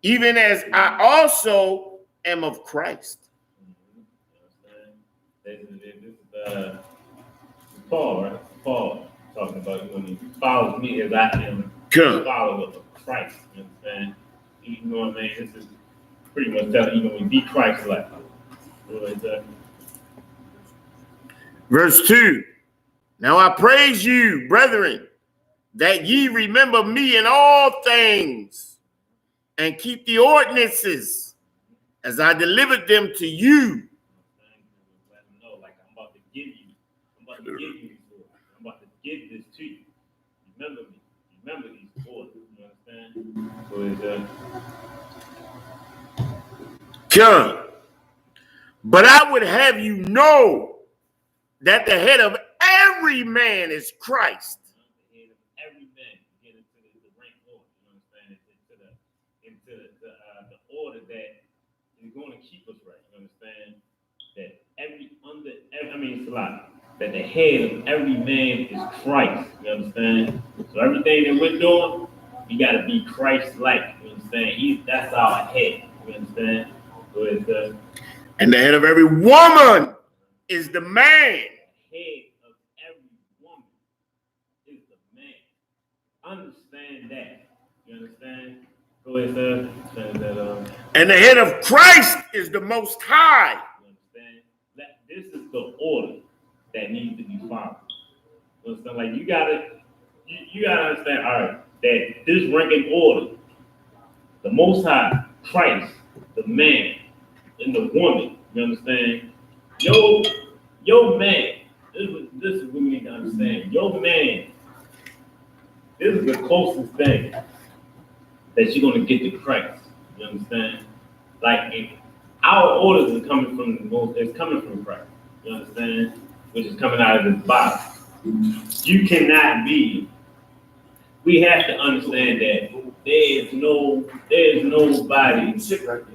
even as I also am of Christ. This is Paul, right? Paul talking about when he follows me as I am a follower of Christ. You understand? You know what I mean? This is pretty much telling you when we be Christ-like. Verse 2. Now I praise you, brethren, that ye remember me in all things and keep the ordinances as I delivered them to you. I'm about to give this to you. Remember me. Remember these orders. You understand? Come. But I would have you know that the head of every man is Christ. The head of every man, get into the rank order. You understand? Into what's right. You understand that it's a lot. That the head of every man is Christ. You understand? So everything that we're doing, we gotta be Christ-like. You understand? That's our head. You understand? So it's And the head of every woman is the man. the head of every woman is the man. Understand that. You understand? Go ahead, sir. And the head of Christ is the Most High. You understand? This is the order that needs to be followed. You understand? Like you gotta understand, all right, that this ranking order, the Most High, Christ, the man, and the woman, you understand? Your man, this is what we need to understand. Your man, this is the closest thing that you're gonna get to Christ. You understand? Like if our orders are coming from it's coming from Christ. You understand? Which is coming out of his body. You cannot be. We have to understand that there's nobody,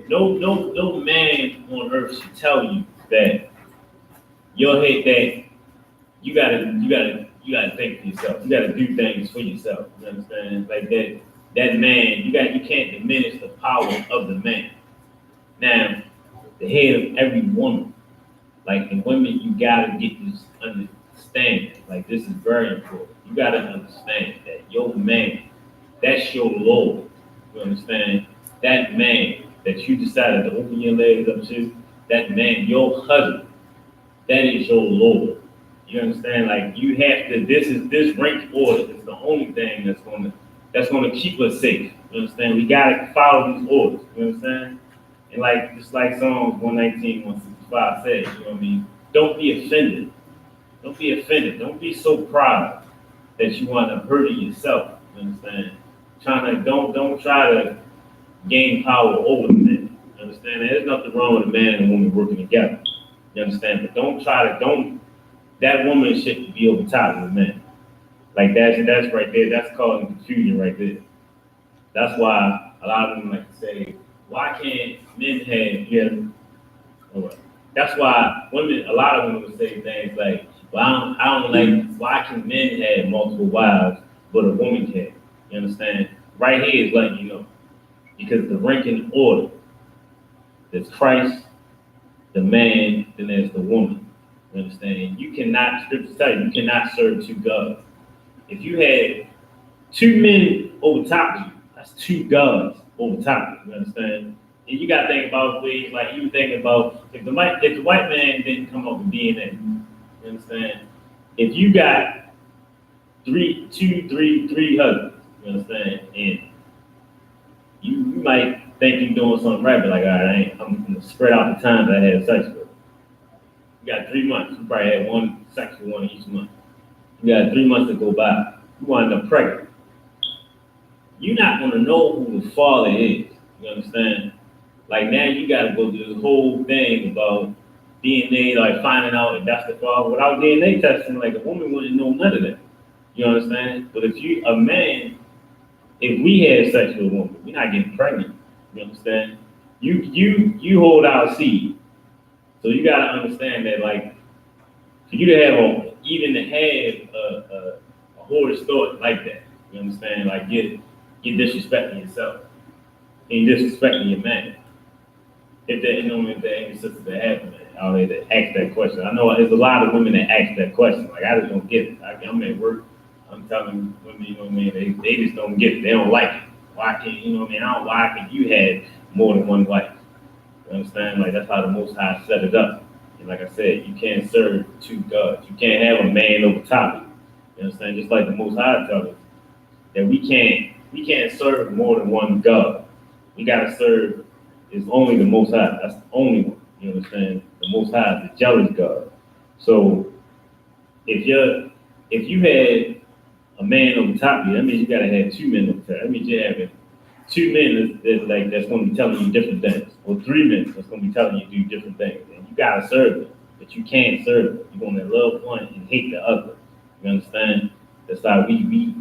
no man on earth should tell you that your head that you gotta think for yourself. You gotta do things for yourself. You understand? Like that man, you can't diminish the power of the man. Now, the head of every woman, like in women, you gotta get this understanding. Like this is very important. You gotta understand that your man, that's your Lord. You understand? That man that you decided to open your legs up to, that man, your husband, that is your Lord. You understand? Like you have to. This rank order is the only thing that's gonna keep us safe. You understand? We gotta follow these orders. You understand? And like just like Psalms 119, 165 says, you know what I mean? Don't be offended. Don't be offended. Don't be so proud that you want to hurt yourself. You understand? Don't try to gain power over the man. You understand? There's nothing wrong with a man and a woman working together. You understand? But that woman should be over top of the man. Like that's right there. That's causing confusion right there. That's why a lot of them like to say, why can't men have, that's why a lot of women would say things like, well, I don't like, why can men have multiple wives, but a woman can't? You understand? Right here is letting you know. Because the ranking order, there's Christ, the man, then there's the woman. You understand? You cannot, scripture tell you cannot serve two gods. If you had two men over top of you, that's two gods over top of you. You understand? And you gotta think about ways like you think about if the white man didn't come up with DNA. You understand? If you got three husbands, you understand, and you might think you're doing something right, but like, all right, I'm gonna spread out the times I had sex with. You got 3 months. You probably had one sexual one each month. You got 3 months to go by. You wind up pregnant. You're not gonna know who the father is. You understand? Like now you gotta go through this whole thing about DNA, like finding out if that's the father. Without DNA testing, like a woman wouldn't know none of that. You understand? But if we had sex with a woman, we're not getting pregnant. You understand? You hold our seed. So you gotta understand that, like, for you to have even to have a whorish thought like that, you understand? Like you're disrespecting yourself and you're disrespecting your man. If there any sisters that have men out there that ask that question. I know there's a lot of women that ask that question. Like I just don't get it. I'm at work. I'm telling women, you know what I mean? They just don't get it. They don't like it. Why can't you know what I mean? Why can you have more than one wife? You understand? Like that's how the Most High set it up. And like I said, you can't serve two gods. You can't have a man over top of you. You understand? Just like the Most High tells us that we can't serve more than one God. We gotta serve is only the Most High. That's the only one. You understand? The Most High is the jealous God. So if you had a man over top of you, that means you gotta have two men over top. That means you're having two men that's gonna be telling you different things, or three men that's gonna be telling you to do different things. And you gotta serve them, but you can't serve them. You're gonna love one and hate the other. You understand? That's how we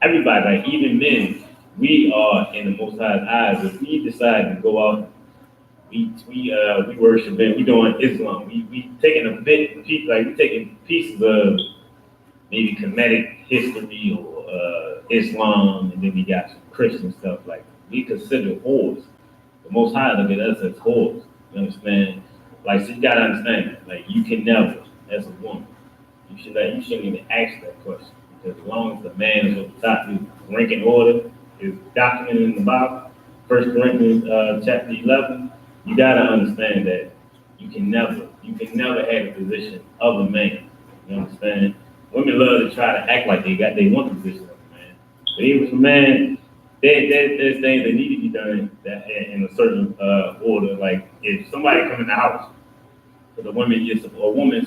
everybody, like even men, we are in the Most High's eyes. If we decide to go out We worshiping. We doing Islam. We taking a bit piece like we taking pieces of maybe Kemetic history or Islam, and then we got some Christian stuff. Like we consider whores. The Most High look at us as whores. You understand? Like, so you gotta understand. Like, you can never, as a woman, you shouldn't even ask that question because as long as the man is at the top, his ranking order is documented in the Bible. First Corinthians chapter 11. You gotta understand that you can never have a position of a man. You understand? Women love to try to act like they want the position of a man. But even for man, there's things that need to be done that in a certain order. Like if somebody come in the house, because a woman is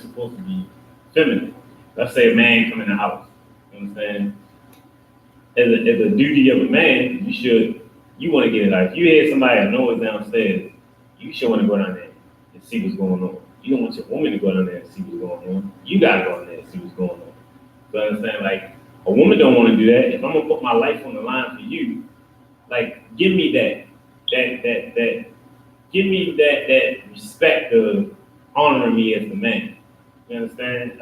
supposed to be feminine. Let's say a man come in the house. You understand? As a duty of a man, you want to get it out. If you hear somebody a noise downstairs, you should want to go down there and see what's going on. You don't want your woman to go down there and see what's going on. You gotta go down there and see what's going on. You understand? Like a woman don't want to do that. If I'm gonna put my life on the line for you, like give me give me that respect of honoring me as the man. You understand?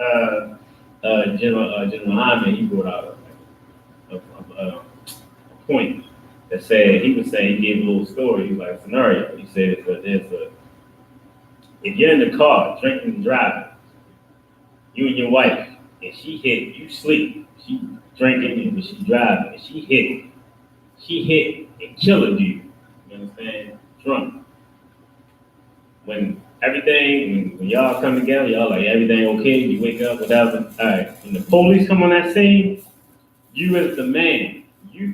General Hyman, he brought out a point that said he was saying he gave a little story. He was like a scenario. He said if you're in the car drinking and driving, you and your wife, and she hit you sleep, she drinking and she driving, and she hit and killed you. You understand? Drunk. When y'all come together, y'all like everything okay, you wake up, whatever. All right. When the police come on that scene, you as the man, you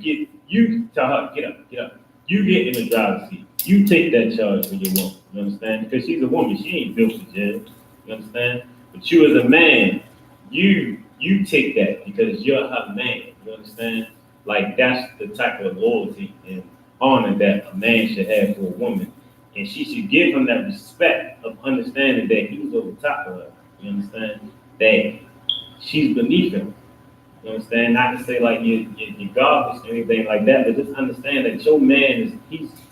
tell her, get up, get up. You get in the driver's seat. You take that charge for your woman. You understand? Because she's a woman, she ain't built for jail. You understand? But you as a man, you take that because you're her man. You understand? Like that's the type of loyalty and honor that a man should have for a woman. And she should give him that respect of understanding that he's over top of her. You understand? That she's beneath him. You understand? Not to say like you're godless or anything like that, but just understand that your man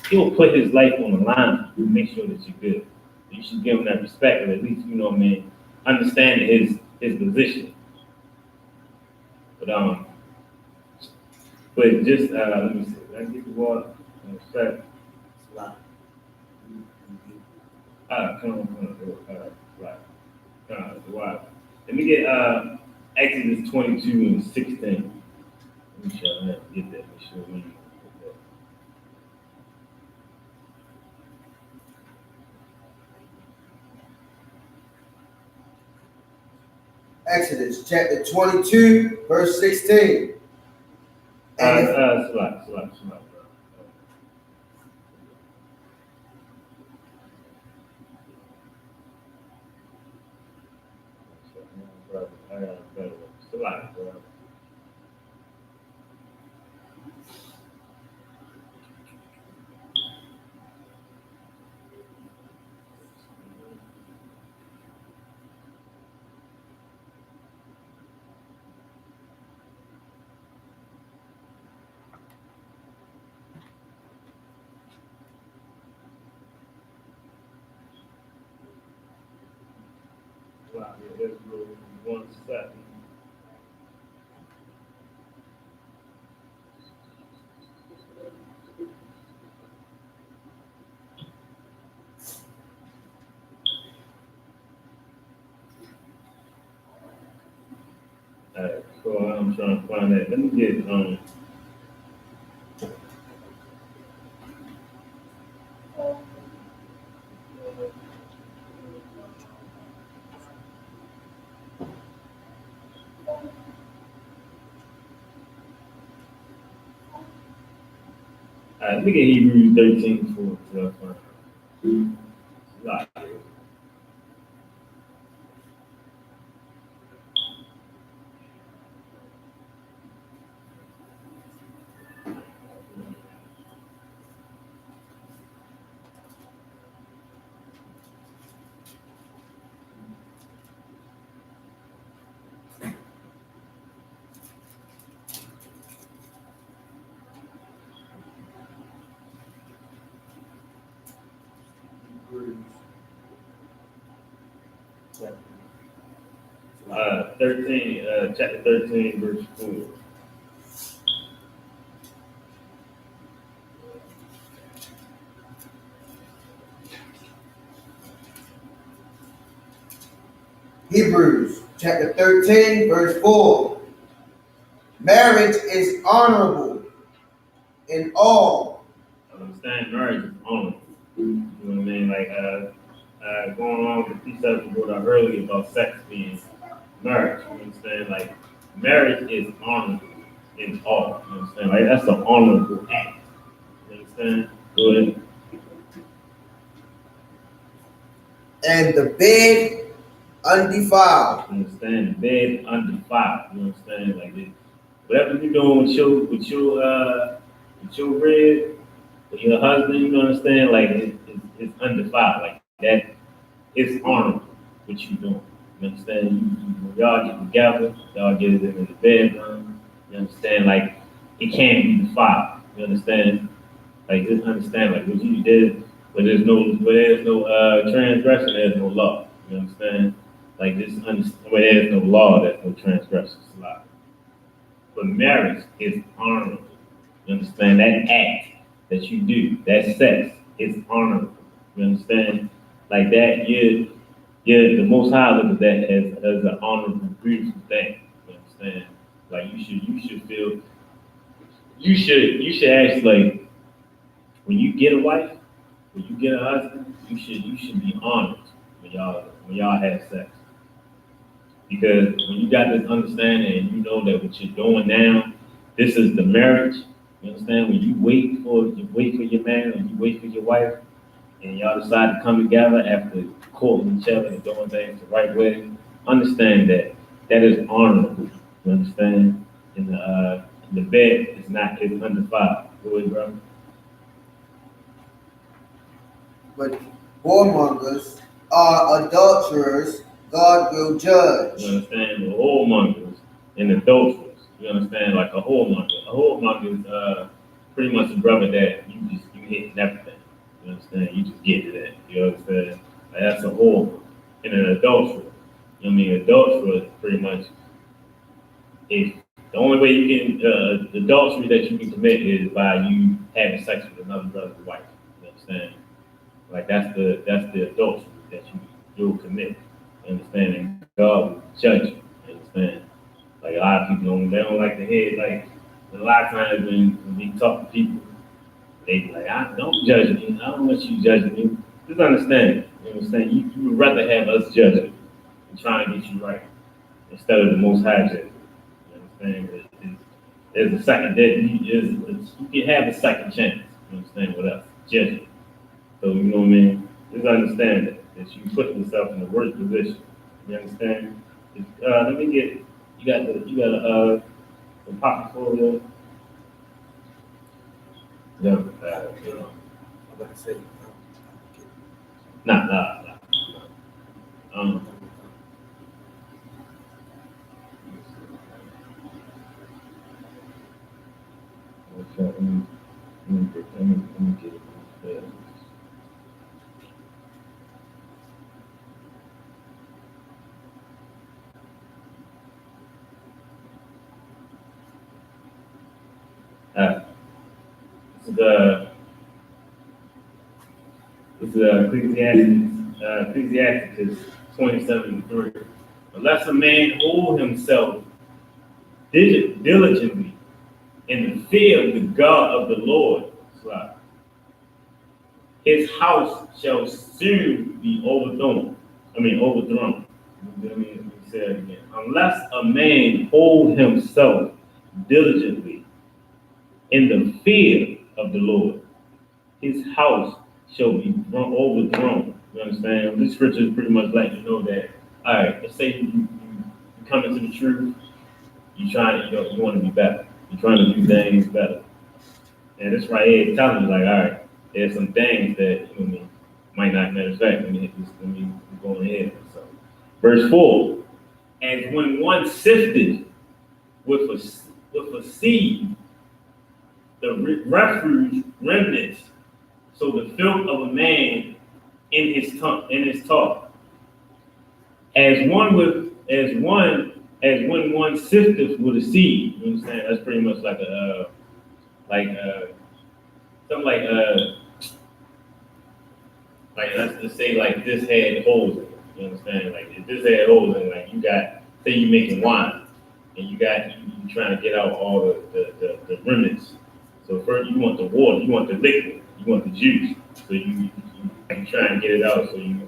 he'll put his life on the line to make sure that you're good. You should give him that respect, or at least, you know what I mean, understanding his position. But just let me see. Let me get the water. Respect. Come on. Right. The water. Let me get Exodus 22 and 16. Let me sure I have to get that. Make sure we get that. Exodus chapter 22, verse 16. Slide, bro. I got a better one. Slide, bro. Wow, yeah, that's real. 1 second. Alright, so I'm trying to find that. Let me get let me get Hebrews 13 for slide. Chapter 13, verse 4. Hebrews chapter 13, verse 4. Marriage is honorable in all. Understand marriage is honorable. You know what I mean? Like going on with the precepts we brought up earlier about sex being marriage. You understand? Like marriage is honorable in all. You understand? Like that's an honorable act. You understand? Go ahead. And the bed undefiled. You understand? The bed undefiled. You understand? Like it, whatever you're doing with your bread, with your husband, you understand? Like it's undefiled. Like that, it's honorable what you doing. You understand? When y'all get together, y'all get it in the bedroom. You understand? Like it can't be defiled. You understand? Like just understand. Like what you did, where there's no transgression, there's no law. You understand? Like just understand. Where there's no law, there's no transgression. It's a lot. But marriage is honorable. You understand? That act that you do, that sex, is honorable. You understand? Like that, the Most High look at that as an honorable, beautiful thing. You understand? Like you should feel, you should actually, like, when you get a wife, when you get a husband, you should be honored when y'all have sex. Because when you got this understanding and you know that what you're doing now, this is the marriage. You understand? When you wait for your man and you wait for your wife, and y'all decide to come together after courting each other and doing things the right way, understand that that is honorable. You understand? And the bed is undefiled. Go ahead, brother. But whoremongers are adulterers, God will judge. You understand? The whoremongers and adulterers. You understand? Like a whoremonger. A whoremonger is pretty much a brother that you hit everything. You understand? You just get to that. You understand? Like that's a whore. And an adulterer. You know what I mean? Adulterer is pretty much, if the only way you can adultery that you can commit is by you having sex with another brother's wife. You understand? Like that's the adultery that you'll commit. You understand? And God will judge you. You understand? Like a lot of people don't like to hear, like a lot of times when we talk to people, they be like, don't judge me. I don't want you judging me. Just understand. You understand? You would rather have us judge you and trying to get you right instead of the Most High judge you. You understand? There's a second that you can have a second chance. You understand? With us judging. So you know what I mean? Just understand that you put yourself in the worst position. You understand? Let me get. You got the portfolio. Yeah. I'm about to say, Nah. Okay, let me get it. This is Ecclesiastes 27:3. Unless a man hold himself diligently in the fear of the God of the Lord, his house shall soon be overthrown. Let me say it again. Unless a man hold himself diligently in the fear of the Lord, his house shall be overthrown. You understand? This scripture is pretty much letting you know that, all right, let's say you come into the truth, you want to be better. You're trying to do things better. And this right here is telling you, like, all right, there's some things that might not matter of fact. Let me go ahead. So, verse 4. And when one sifted with a seed, the refuge remnants, so the filth of a man in his talk, as when one sifteth with a seed. You understand? That's pretty much like a something like let's just say like this had holes in it. You understand? Like if this had holes in it, like you got, say you're making wine and you trying to get out all the remnants. So first you want the water, you want the liquid, you want the juice. So you try and get it out, so you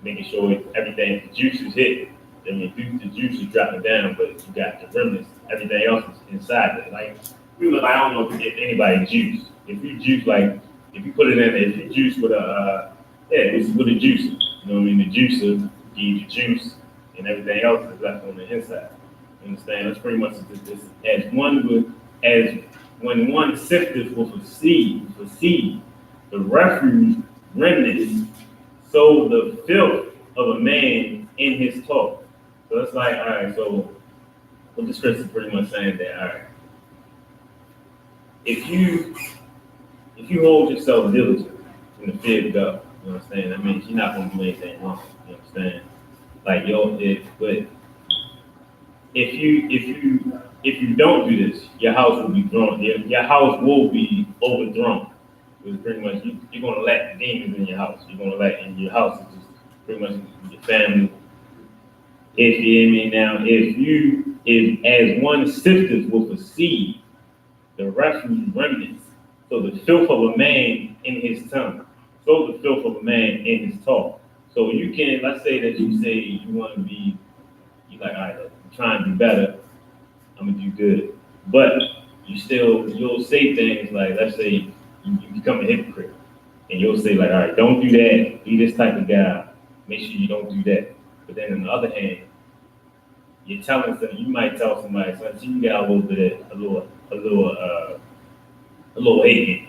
making sure everything, the juice is hit. I mean, the juice is dropping down, but you got the remnants, everything else is inside it. Like, I don't know if anybody juice. If you juice, like, if you put it in there, if you juice with it's with a juicer. You know what I mean? The juicer gives you juice, and everything else is left on the inside. You understand? That's pretty much this as when one sifteth with a seed, the refuse remnants, so the filth of a man in his talk. So it's like, all right, so what the scripture is pretty much saying that, all right, if you hold yourself diligent in the fear of God, you understand? That means you're not gonna do anything wrong. You understand? Like but if you don't do this, your house will be thrown. Your house will be overthrown. Because pretty much you're gonna let demons in your house. You're gonna let in your house. It's just pretty much your family. If you hear me now, if as one sifteth with a seed, the refuse remnants, so the filth of a man in his tongue, so the filth of a man in his talk. So you can, let's say that you say you want to be, you like, all right, I'm trying to do better, I'm gonna do good, but you'll say things like, let's say you become a hypocrite, and you'll say like, all right, don't do that, be this type of guy, make sure you don't do that. But then on the other hand, you're telling something, you might tell somebody something, you got a little bit of a little hate.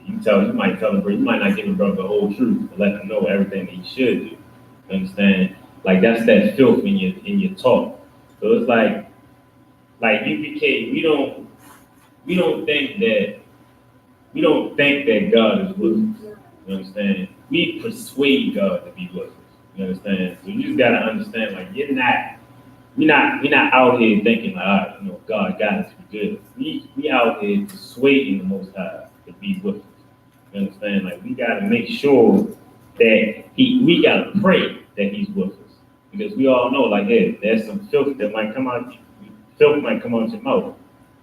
You might tell them, you might not give a brother the whole truth, but let them know everything that he should do. You understand? Like that's that filth in your talk. So it's like UPK, we don't think that God is with us. You understand? We persuade God to be with us. You understand? So you just gotta understand, like we're not out here thinking like, all right, God got us for good. We out here persuading the Most High to be with us. You understand? Like we gotta make sure that we gotta pray that He's with us. Because we all know, like, hey, there's some filth that might come out, filth might come out your mouth.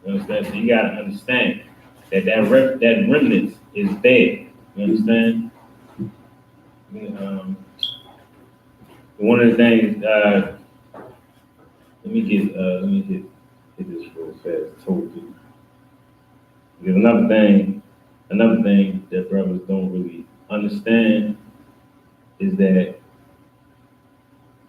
You understand? So you gotta understand that remnant is there. You understand? One of the things, let me get this real fast. Told you. Because another thing that brothers don't really understand is that,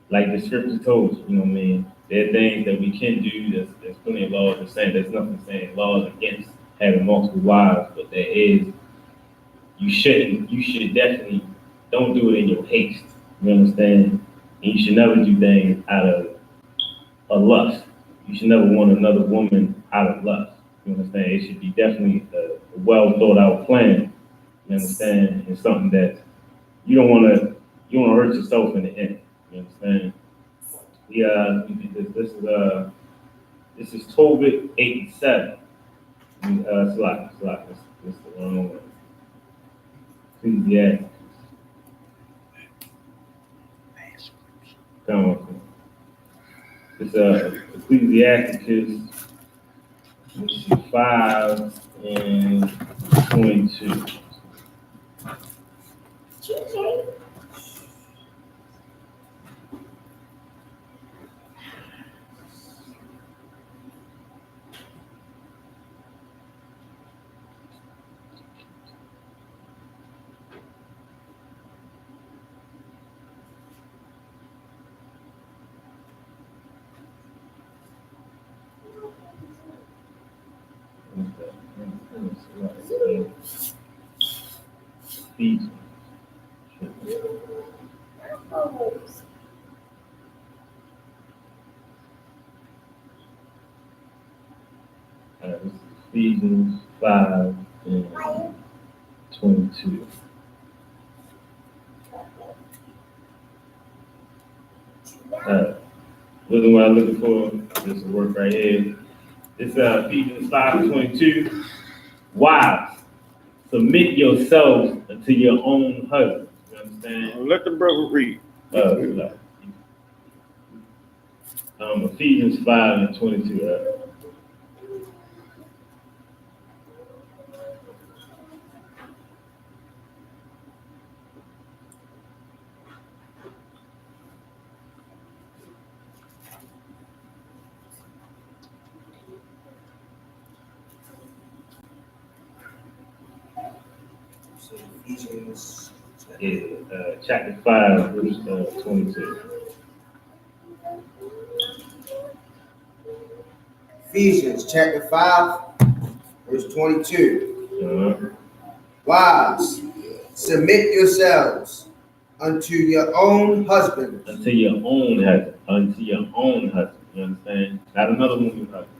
like the scripture told you, you know what I mean? There are things that we can do. There's plenty of laws that saying there's nothing saying laws against having multiple wives, but there is. You should definitely don't do it in your haste. You understand? And you should never do things out of a lust. You should never want another woman out of lust. You understand? It should be definitely a well thought out plan. You understand? And something that you don't want to hurt yourself in the end. You understand? Yeah, this is Tobit 8:7. Slack. This is the wrong one. Ecclesiastes. Come on. It's Ecclesiastes 5 and 22. Ephesians. This is Ephesians 5 and 22. Looking what I'm looking for, this will work right here. It's Ephesians 5:22. Wives, submit yourselves unto your own husbands. You understand? Let the brother read. Ephesians 5:22. Ephesians. Chapter 5, verse 22. Ephesians chapter 5, verse 22. Wives, submit yourselves unto your own husbands. Unto your own husband. Unto your own husband. You understand? Not another woman's husband.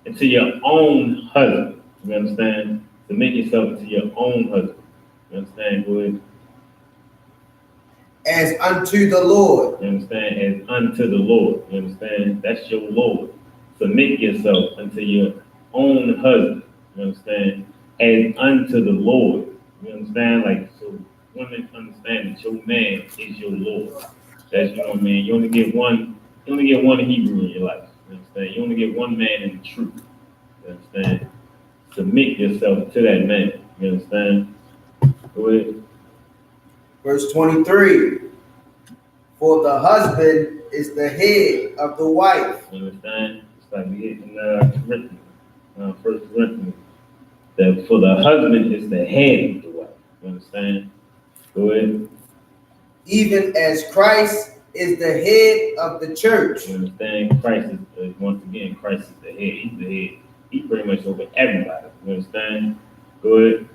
Unto your own husband. You understand? Submit yourself unto your own husband. You understand? Go ahead. As unto the Lord. You understand? As unto the Lord. You understand? That's your Lord. Submit yourself unto your own husband. You understand? As unto the Lord. You understand? Like, so women understand that your man is your Lord. That's, you know what I mean? You only get one Hebrew in your life. You understand? You only get one man in the truth. You understand? Submit yourself to that man. You understand? Go ahead. Verse 23. For the husband is the head of the wife. You understand? It's like we get in Corinthians, 1 Corinthians. That for the husband is the head of the wife. You understand? Go ahead. Even as Christ is the head of the church. You understand? Christ is, once again, Christ is the head. He's the head. He's pretty much over everybody. You understand? Go ahead.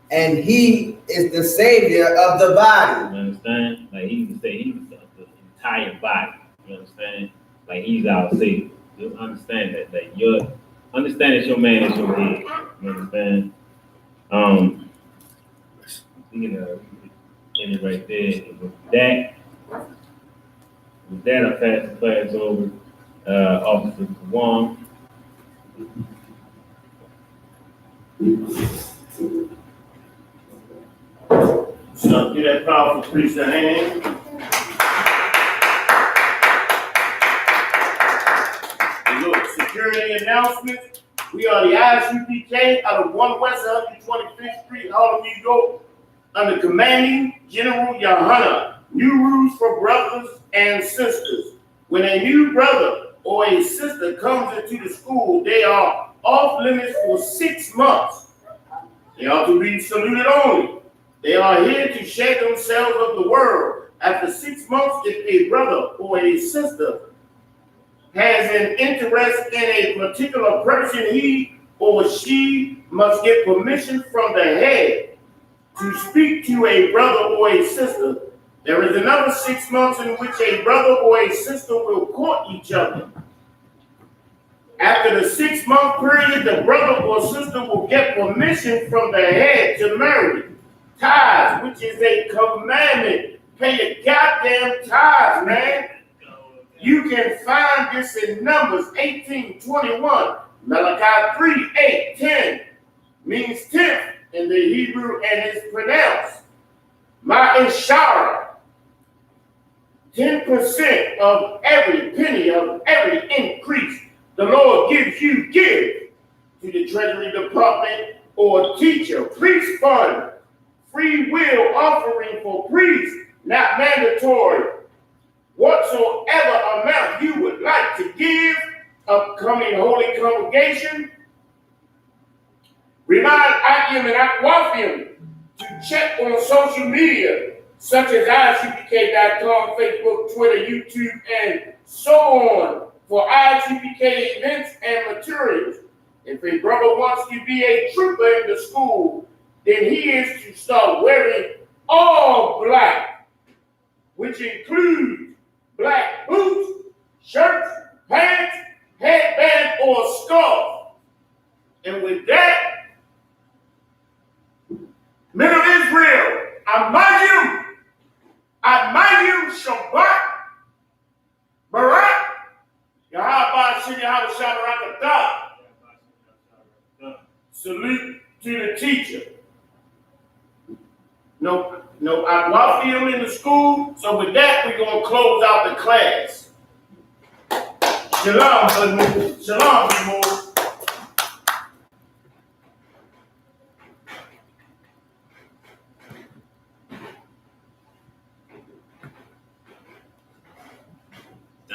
And he is the savior of the body. You understand? Like he's the entire body. You understand? Like he's our savior. You understand that. Like understand that your man is your head. You understand? You know, end it right there. And with that, I pass the class over. Officer Wong. So give that powerful priest a hand. And look, security announcements. We are the Isupk out of 1 West 125th Street, Harlem, New York, under commanding General Yohana. New rules for brothers and sisters. When a new brother or a sister comes into the school, they are off limits for 6 months. They are to be saluted only. They are here to share themselves of the world. After 6 months, if a brother or a sister has an interest in a particular person, he or she must get permission from the head to speak to a brother or a sister. There is another 6 months in which a brother or a sister will court each other. After the 6 month period, the brother or sister will get permission from the head to marry. Tithes, which is a commandment. Pay your goddamn tithes, man. You can find this in Numbers 18:21. Malachi 3:8-10 means 10th in the Hebrew and is pronounced Ma'ishara. 10% of every penny of every increase the Lord gives you, give to the Treasury Department or teacher, priest fund, free will offering for priests, not mandatory. Whatsoever amount you would like to give, upcoming holy congregation, remind Akim and Aquafium to check on social media, such as Isupk.com, Facebook, Twitter, YouTube, and so on, for Isupk events and materials. If a brother wants to be a trooper in the school, then he is to start wearing all black, which includes black boots, shirts, pants, headband, or scarf. And with that, men of Israel, I mind you, Shabbat salute to the teacher. No, I feel in the school. So with that, we're going to close out the class. Shalom, Bmore. Shalom, Bmore.